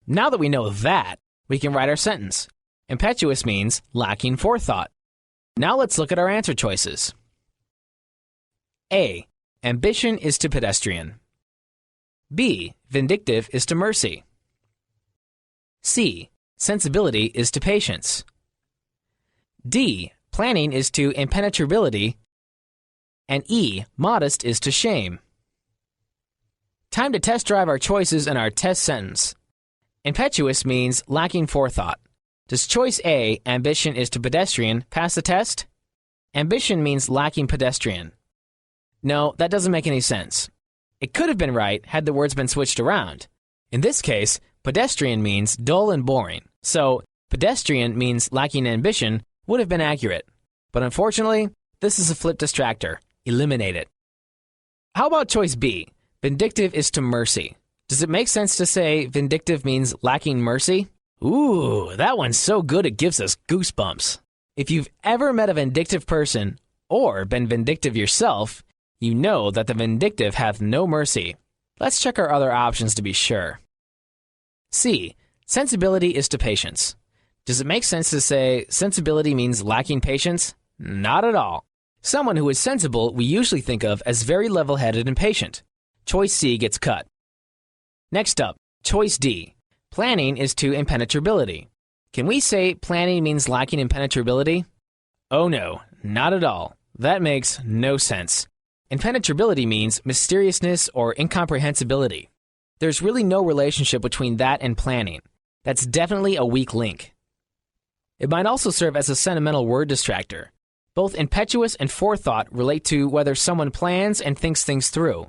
Now that we know that, we can write our sentence. Impetuous means lacking forethought. Now let's look at our answer choices. A. Ambition is to pedestrian. B. Vindictive is to mercy. C. Sensibility is to patience. D. Planning is to impenetrability. And E. Modest is to shame. Time to test drive our choices in our test sentence. Impetuous means lacking forethought. Does choice A, ambition is to pedestrian, pass the test? Ambition means lacking pedestrian. No, that doesn't make any sense. It could have been right had the words been switched around. In this case, pedestrian means dull and boring, so pedestrian means lacking ambition would have been accurate. But unfortunately, this is a flip distractor. Eliminate it. How about choice B? Vindictive is to mercy. Does it make sense to say vindictive means lacking mercy? Ooh, that one's so good it gives us goosebumps. If you've ever met a vindictive person, or been vindictive yourself, you know that the vindictive have no mercy. Let's check our other options to be sure. C. Sensibility is to patience. Does it make sense to say sensibility means lacking patience? Not at all. Someone who is sensible we usually think of as very level-headed and patient. Choice C gets cut. Next up, choice D. Planning is to impenetrability. Can we say planning means lacking impenetrability? Oh no, not at all. That makes no sense. Impenetrability means mysteriousness or incomprehensibility. There's really no relationship between that and planning. That's definitely a weak link. It might also serve as a sentimental word distractor. Both impetuous and forethought relate to whether someone plans and thinks things through.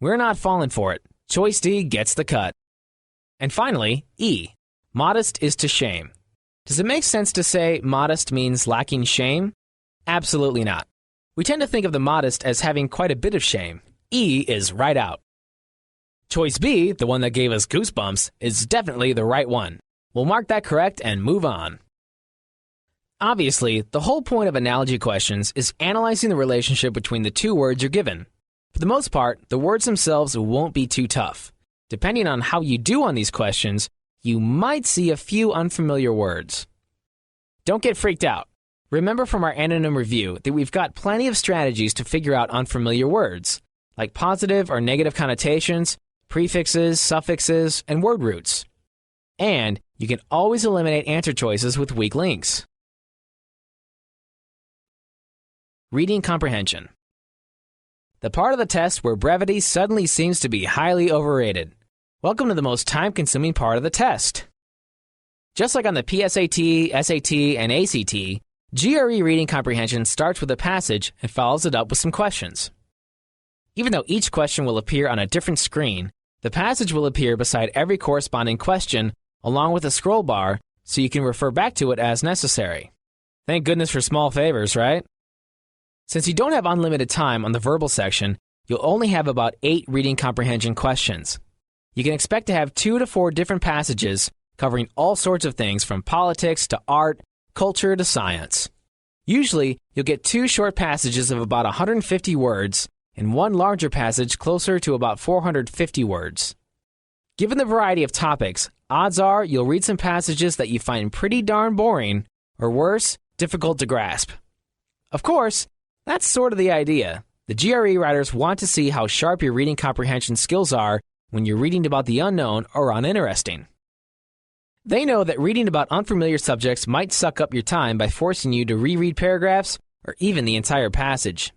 We're not falling for it. Choice D gets the cut. And finally, E. Modest is to shame. Does it make sense to say modest means lacking shame? Absolutely not. We tend to think of the modest as having quite a bit of shame. E is right out. Choice B, the one that gave us goosebumps, is definitely the right one. We'll mark that correct and move on. Obviously, the whole point of analogy questions is analyzing the relationship between the two words you're given. For the most part, the words themselves won't be too tough. Depending on how you do on these questions, you might see a few unfamiliar words. Don't get freaked out. Remember from our anonym review that we've got plenty of strategies to figure out unfamiliar words, like positive or negative connotations, prefixes, suffixes, and word roots. And you can always eliminate answer choices with weak links. Reading comprehension. The part of the test where brevity suddenly seems to be highly overrated. Welcome to the most time-consuming part of the test. Just like on the PSAT, SAT, and ACT, GRE reading comprehension starts with a passage and follows it up with some questions. Even though each question will appear on a different screen, the passage will appear beside every corresponding question along with a scroll bar so you can refer back to it as necessary. Thank goodness for small favors, right? Since you don't have unlimited time on the verbal section, you'll only have about 8 reading comprehension questions. You can expect to have 2 to 4 different passages covering all sorts of things from politics to art, culture to science. Usually, you'll get 2 short passages of about 150 words and 1 larger passage closer to about 450 words. Given the variety of topics, odds are you'll read some passages that you find pretty darn boring, or worse, difficult to grasp. Of course, that's sort of the idea. The GRE writers want to see how sharp your reading comprehension skills are when you're reading about the unknown or uninteresting. They know that reading about unfamiliar subjects might suck up your time by forcing you to reread paragraphs or even the entire passage.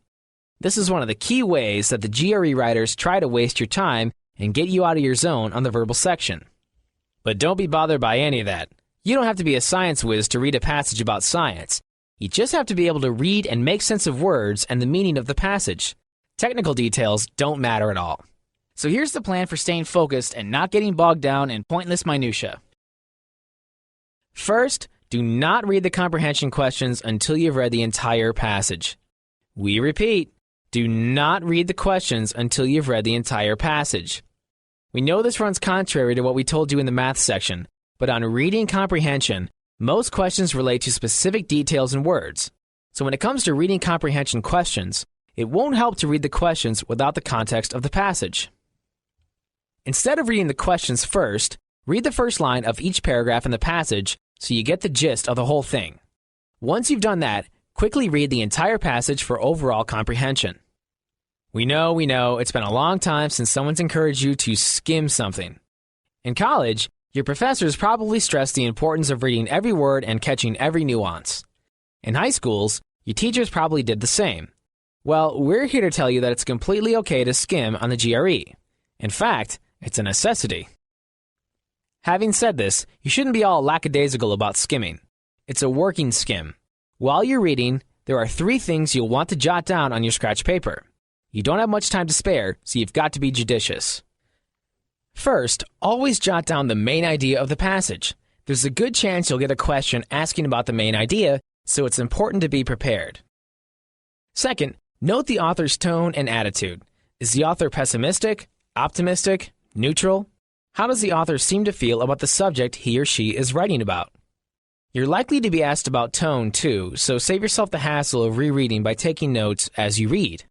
This is one of the key ways that the GRE writers try to waste your time and get you out of your zone on the verbal section. But don't be bothered by any of that. You don't have to be a science whiz to read a passage about science. You just have to be able to read and make sense of words and the meaning of the passage. Technical details don't matter at all. So here's the plan for staying focused and not getting bogged down in pointless minutia. First, do not read the comprehension questions until you've read the entire passage. We repeat, do not read the questions until you've read the entire passage. We know this runs contrary to what we told you in the math section, but on reading comprehension, most questions relate to specific details and words. So when it comes to reading comprehension questions, it won't help to read the questions without the context of the passage. Instead of reading the questions first, read the first line of each paragraph in the passage so you get the gist of the whole thing. Once you've done that, quickly read the entire passage for overall comprehension. We know, it's been a long time since someone's encouraged you to skim something. In college, your professors probably stressed the importance of reading every word and catching every nuance. In high schools, your teachers probably did the same. Well, we're here to tell you that it's completely okay to skim on the GRE. In fact, it's a necessity. Having said this, you shouldn't be all lackadaisical about skimming. It's a working skim. While you're reading, there are 3 things you'll want to jot down on your scratch paper. You don't have much time to spare, so you've got to be judicious. First, always jot down the main idea of the passage. There's a good chance you'll get a question asking about the main idea, so it's important to be prepared. Second, note the author's tone and attitude. Is the author pessimistic, optimistic, neutral? How does the author seem to feel about the subject he or she is writing about? You're likely to be asked about tone too, so save yourself the hassle of rereading by taking notes as you read.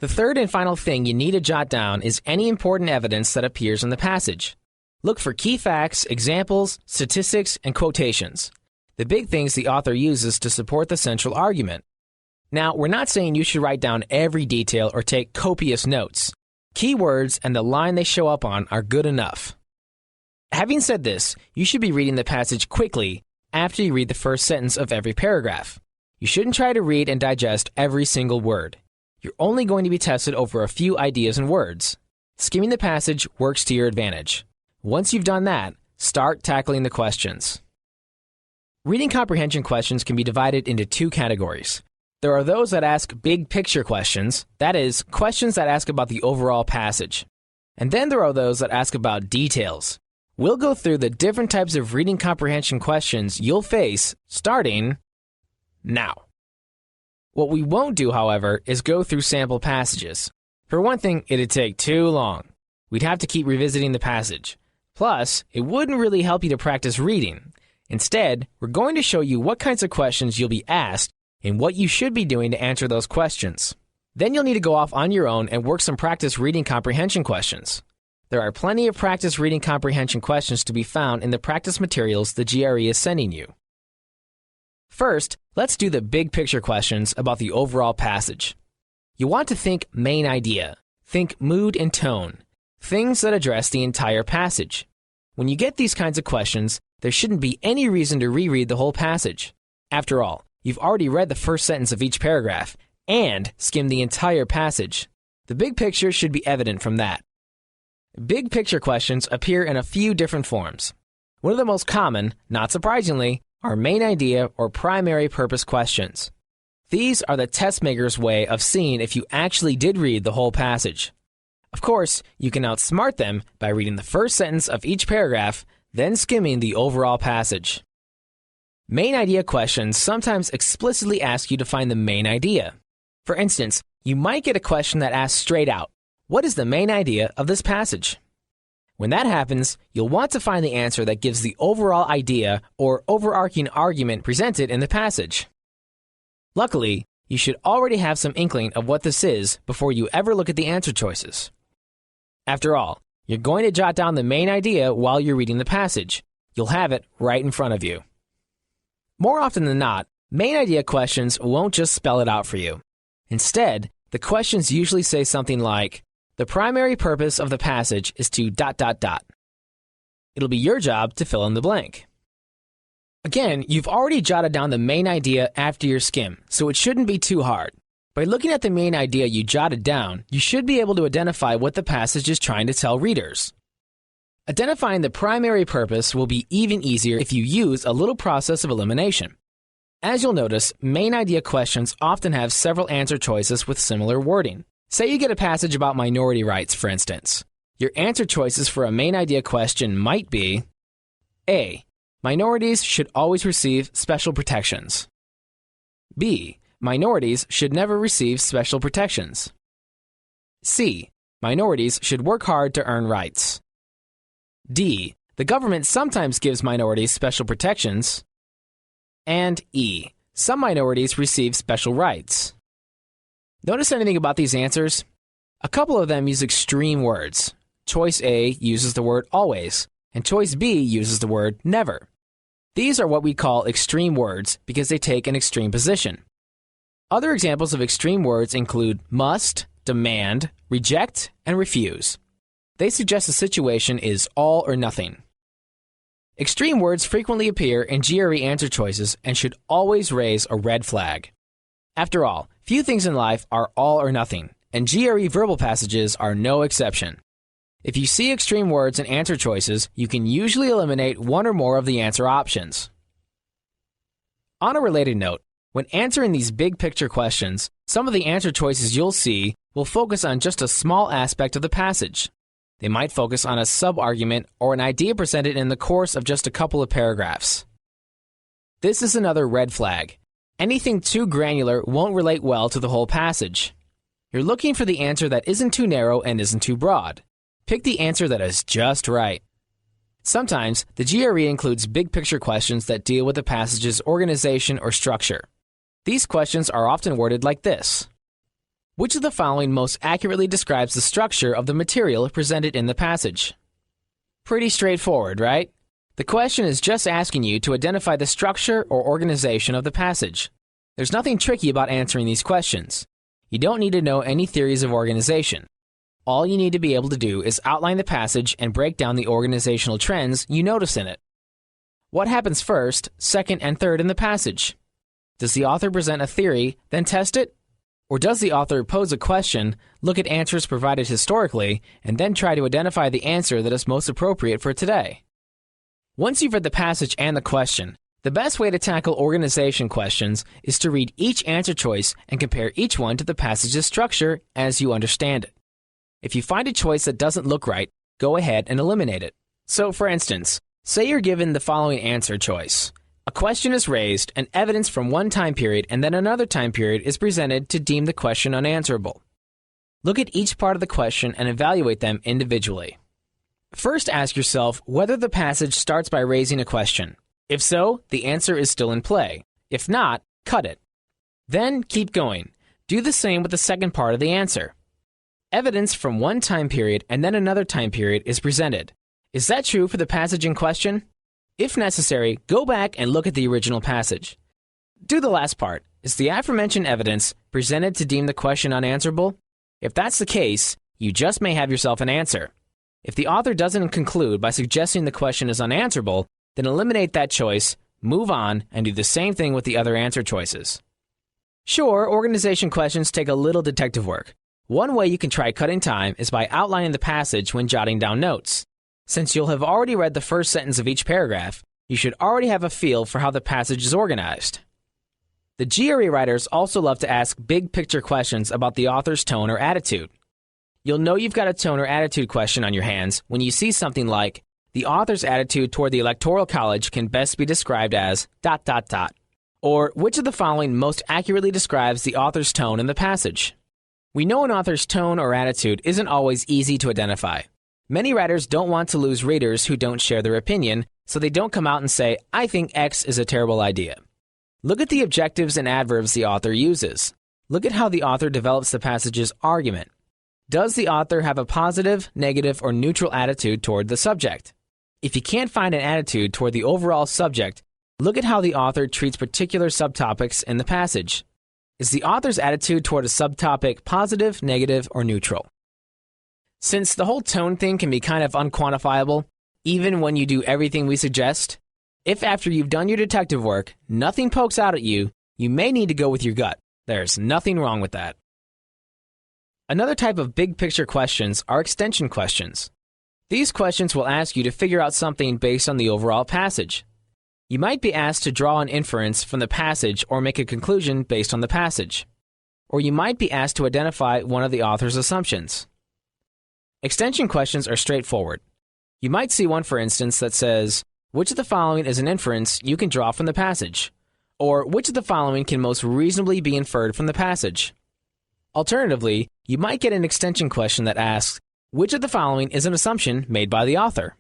The third and final thing you need to jot down is any important evidence that appears in the passage. Look for key facts, examples, statistics, and quotations. The big things the author uses to support the central argument. Now, we're not saying you should write down every detail or take copious notes. Keywords and the line they show up on are good enough. Having said this, you should be reading the passage quickly after you read the first sentence of every paragraph. You shouldn't try to read and digest every single word. You're only going to be tested over a few ideas and words. Skimming the passage works to your advantage. Once you've done that, start tackling the questions. Reading comprehension questions can be divided into 2 categories. There are those that ask big picture questions, that is, questions that ask about the overall passage. And then there are those that ask about details. We'll go through the different types of reading comprehension questions you'll face starting now. What we won't do, however, is go through sample passages. For one thing, it'd take too long. We'd have to keep revisiting the passage. Plus, it wouldn't really help you to practice reading. Instead, we're going to show you what kinds of questions you'll be asked and what you should be doing to answer those questions. Then you'll need to go off on your own and work some practice reading comprehension questions. There are plenty of practice reading comprehension questions to be found in the practice materials the GRE is sending you. First, let's do the big picture questions about the overall passage. You want to think main idea. Think mood and tone. Things that address the entire passage. When you get these kinds of questions, there shouldn't be any reason to reread the whole passage. After all, you've already read the first sentence of each paragraph and skimmed the entire passage. The big picture should be evident from that. Big picture questions appear in a few different forms. One of the most common, not surprisingly, are main idea or primary purpose questions. These are the test maker's way of seeing if you actually did read the whole passage. Of course, you can outsmart them by reading the first sentence of each paragraph, then skimming the overall passage. Main idea questions sometimes explicitly ask you to find the main idea. For instance, you might get a question that asks straight out, "What is the main idea of this passage?" When that happens, you'll want to find the answer that gives the overall idea or overarching argument presented in the passage. Luckily, you should already have some inkling of what this is before you ever look at the answer choices. After all, you're going to jot down the main idea while you're reading the passage. You'll have it right in front of you. More often than not, main idea questions won't just spell it out for you. Instead, the questions usually say something like, "The primary purpose of the passage is to ... It'll be your job to fill in the blank. Again, you've already jotted down the main idea after your skim, so it shouldn't be too hard. By looking at the main idea you jotted down, you should be able to identify what the passage is trying to tell readers. Identifying the primary purpose will be even easier if you use a little process of elimination. As you'll notice, main idea questions often have several answer choices with similar wording. Say you get a passage about minority rights, for instance. Your answer choices for a main idea question might be A. Minorities should always receive special protections. B. Minorities should never receive special protections. C. Minorities should work hard to earn rights. D. The government sometimes gives minorities special protections. And E. Some minorities receive special rights. Notice anything about these answers? A couple of them use extreme words. Choice A uses the word always, and choice B uses the word never. These are what we call extreme words because they take an extreme position. Other examples of extreme words include must, demand, reject, and refuse. They suggest the situation is all or nothing. Extreme words frequently appear in GRE answer choices and should always raise a red flag. After all, few things in life are all or nothing, and GRE verbal passages are no exception. If you see extreme words in answer choices, you can usually eliminate one or more of the answer options. On a related note, when answering these big picture questions, some of the answer choices you'll see will focus on just a small aspect of the passage. They might focus on a sub-argument or an idea presented in the course of just a couple of paragraphs. This is another red flag. Anything too granular won't relate well to the whole passage. You're looking for the answer that isn't too narrow and isn't too broad. Pick the answer that is just right. Sometimes, the GRE includes big picture questions that deal with the passage's organization or structure. These questions are often worded like this. Which of the following most accurately describes the structure of the material presented in the passage? Pretty straightforward, right? The question is just asking you to identify the structure or organization of the passage. There's nothing tricky about answering these questions. You don't need to know any theories of organization. All you need to be able to do is outline the passage and break down the organizational trends you notice in it. What happens first, second, and third in the passage? Does the author present a theory, then test it? Or does the author pose a question, look at answers provided historically, and then try to identify the answer that is most appropriate for today? Once you've read the passage and the question, the best way to tackle organization questions is to read each answer choice and compare each one to the passage's structure as you understand it. If you find a choice that doesn't look right, go ahead and eliminate it. So, for instance, say you're given the following answer choice. A question is raised, and evidence from one time period and then another time period is presented to deem the question unanswerable. Look at each part of the question and evaluate them individually. First, ask yourself whether the passage starts by raising a question. If so, the answer is still in play. If not, cut it. Then, keep going. Do the same with the second part of the answer. Evidence from one time period and then another time period is presented. Is that true for the passage in question? If necessary, go back and look at the original passage. Do the last part. Is the aforementioned evidence presented to deem the question unanswerable? If that's the case, you just may have yourself an answer. If the author doesn't conclude by suggesting the question is unanswerable, then eliminate that choice, move on, and do the same thing with the other answer choices. Sure, organization questions take a little detective work. One way you can try cutting time is by outlining the passage when jotting down notes. Since you'll have already read the first sentence of each paragraph, you should already have a feel for how the passage is organized. The GRE writers also love to ask big picture questions about the author's tone or attitude. You'll know you've got a tone or attitude question on your hands when you see something like, the author's attitude toward the Electoral College can best be described as ... Or, which of the following most accurately describes the author's tone in the passage? We know an author's tone or attitude isn't always easy to identify. Many writers don't want to lose readers who don't share their opinion, so they don't come out and say, I think X is a terrible idea. Look at the adjectives and adverbs the author uses. Look at how the author develops the passage's argument. Does the author have a positive, negative, or neutral attitude toward the subject? If you can't find an attitude toward the overall subject, look at how the author treats particular subtopics in the passage. Is the author's attitude toward a subtopic positive, negative, or neutral? Since the whole tone thing can be kind of unquantifiable, Even when you do everything we suggest, if after you've done your detective work, nothing pokes out at you, you may need to go with your gut. There's nothing wrong with that. Another type of big picture questions are extension questions. These questions will ask you to figure out something based on the overall passage. You might be asked to draw an inference from the passage or make a conclusion based on the passage. Or you might be asked to identify one of the author's assumptions. Extension questions are straightforward. You might see one, for instance, that says, which of the following is an inference you can draw from the passage? Or which of the following can most reasonably be inferred from the passage? Alternatively, you might get an extension question that asks, which of the following is an assumption made by the author?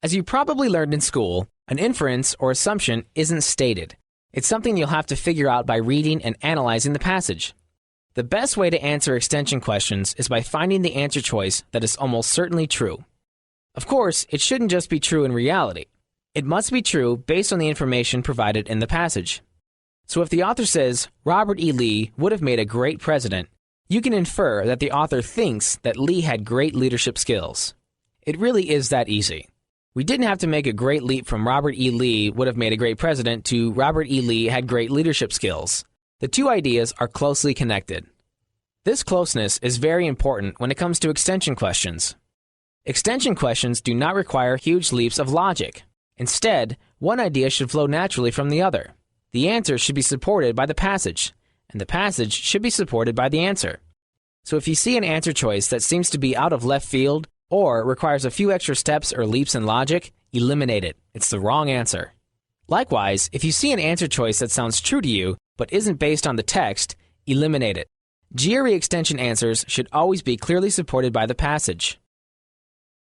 As you probably learned in school, an inference or assumption isn't stated. It's something you'll have to figure out by reading and analyzing the passage. The best way to answer extension questions is by finding the answer choice that is almost certainly true. Of course, it shouldn't just be true in reality. It must be true based on the information provided in the passage. So if the author says, Robert E. Lee would have made a great president, you can infer that the author thinks that Lee had great leadership skills. It really is that easy. We didn't have to make a great leap from Robert E. Lee would have made a great president to Robert E. Lee had great leadership skills. The two ideas are closely connected. This closeness is very important when it comes to extension questions. Extension questions do not require huge leaps of logic. Instead, one idea should flow naturally from the other. The answer should be supported by the passage, and the passage should be supported by the answer. So if you see an answer choice that seems to be out of left field or requires a few extra steps or leaps in logic, eliminate it. It's the wrong answer. Likewise, if you see an answer choice that sounds true to you but isn't based on the text, eliminate it. GRE extension answers should always be clearly supported by the passage.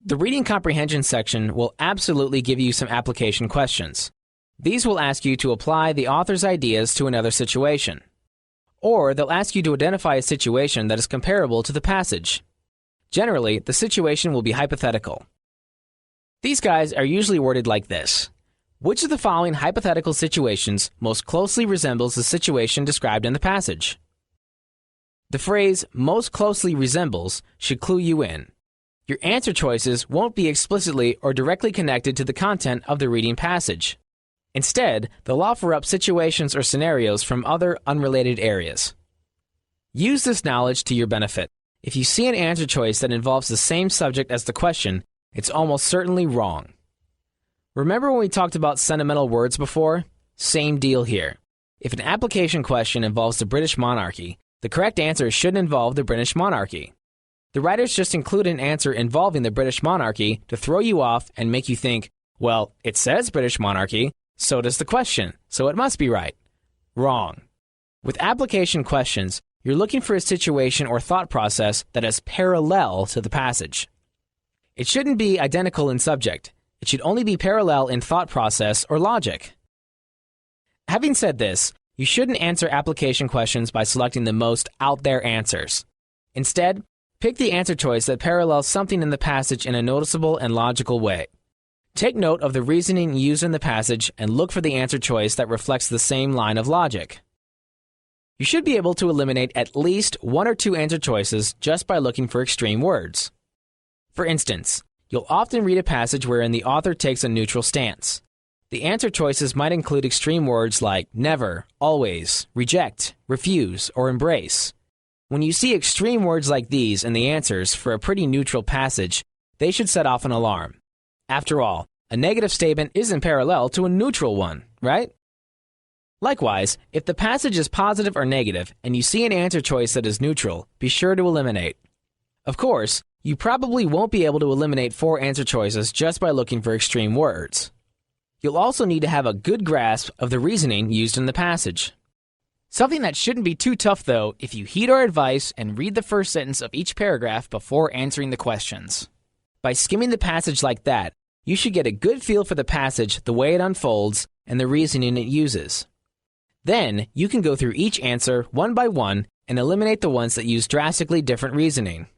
The reading comprehension section will absolutely give you some application questions. These will ask you to apply the author's ideas to another situation. Or they'll ask you to identify a situation that is comparable to the passage. Generally, the situation will be hypothetical. These guys are usually worded like this. Which of the following hypothetical situations most closely resembles the situation described in the passage? The phrase most closely resembles should clue you in. Your answer choices won't be explicitly or directly connected to the content of the reading passage. Instead, they'll offer up situations or scenarios from other unrelated areas. Use this knowledge to your benefit. If you see an answer choice that involves the same subject as the question, it's almost certainly wrong. Remember when we talked about sentimental words before? Same deal here. If an application question involves the British monarchy, the correct answer should involve the British monarchy. The writers just include an answer involving the British monarchy to throw you off and make you think, well, it says British monarchy, so does the question, so it must be right. Wrong. With application questions, you're looking for a situation or thought process that is parallel to the passage. It shouldn't be identical in subject. It should only be parallel in thought process or logic. Having said this, you shouldn't answer application questions by selecting the most out there answers. Instead, pick the answer choice that parallels something in the passage in a noticeable and logical way. Take note of the reasoning used in the passage and look for the answer choice that reflects the same line of logic. You should be able to eliminate at least one or two answer choices just by looking for extreme words. For instance, you'll often read a passage wherein the author takes a neutral stance. The answer choices might include extreme words like never, always, reject, refuse, or embrace. When you see extreme words like these in the answers for a pretty neutral passage, they should set off an alarm. After all, a negative statement isn't parallel to a neutral one, right? Likewise, if the passage is positive or negative and you see an answer choice that is neutral, be sure to eliminate. Of course, you probably won't be able to eliminate 4 answer choices just by looking for extreme words. You'll also need to have a good grasp of the reasoning used in the passage. Something that shouldn't be too tough, though, if you heed our advice and read the first sentence of each paragraph before answering the questions. By skimming the passage like that, you should get a good feel for the passage, the way it unfolds, and the reasoning it uses. Then, you can go through each answer one by one and eliminate the ones that use drastically different reasoning.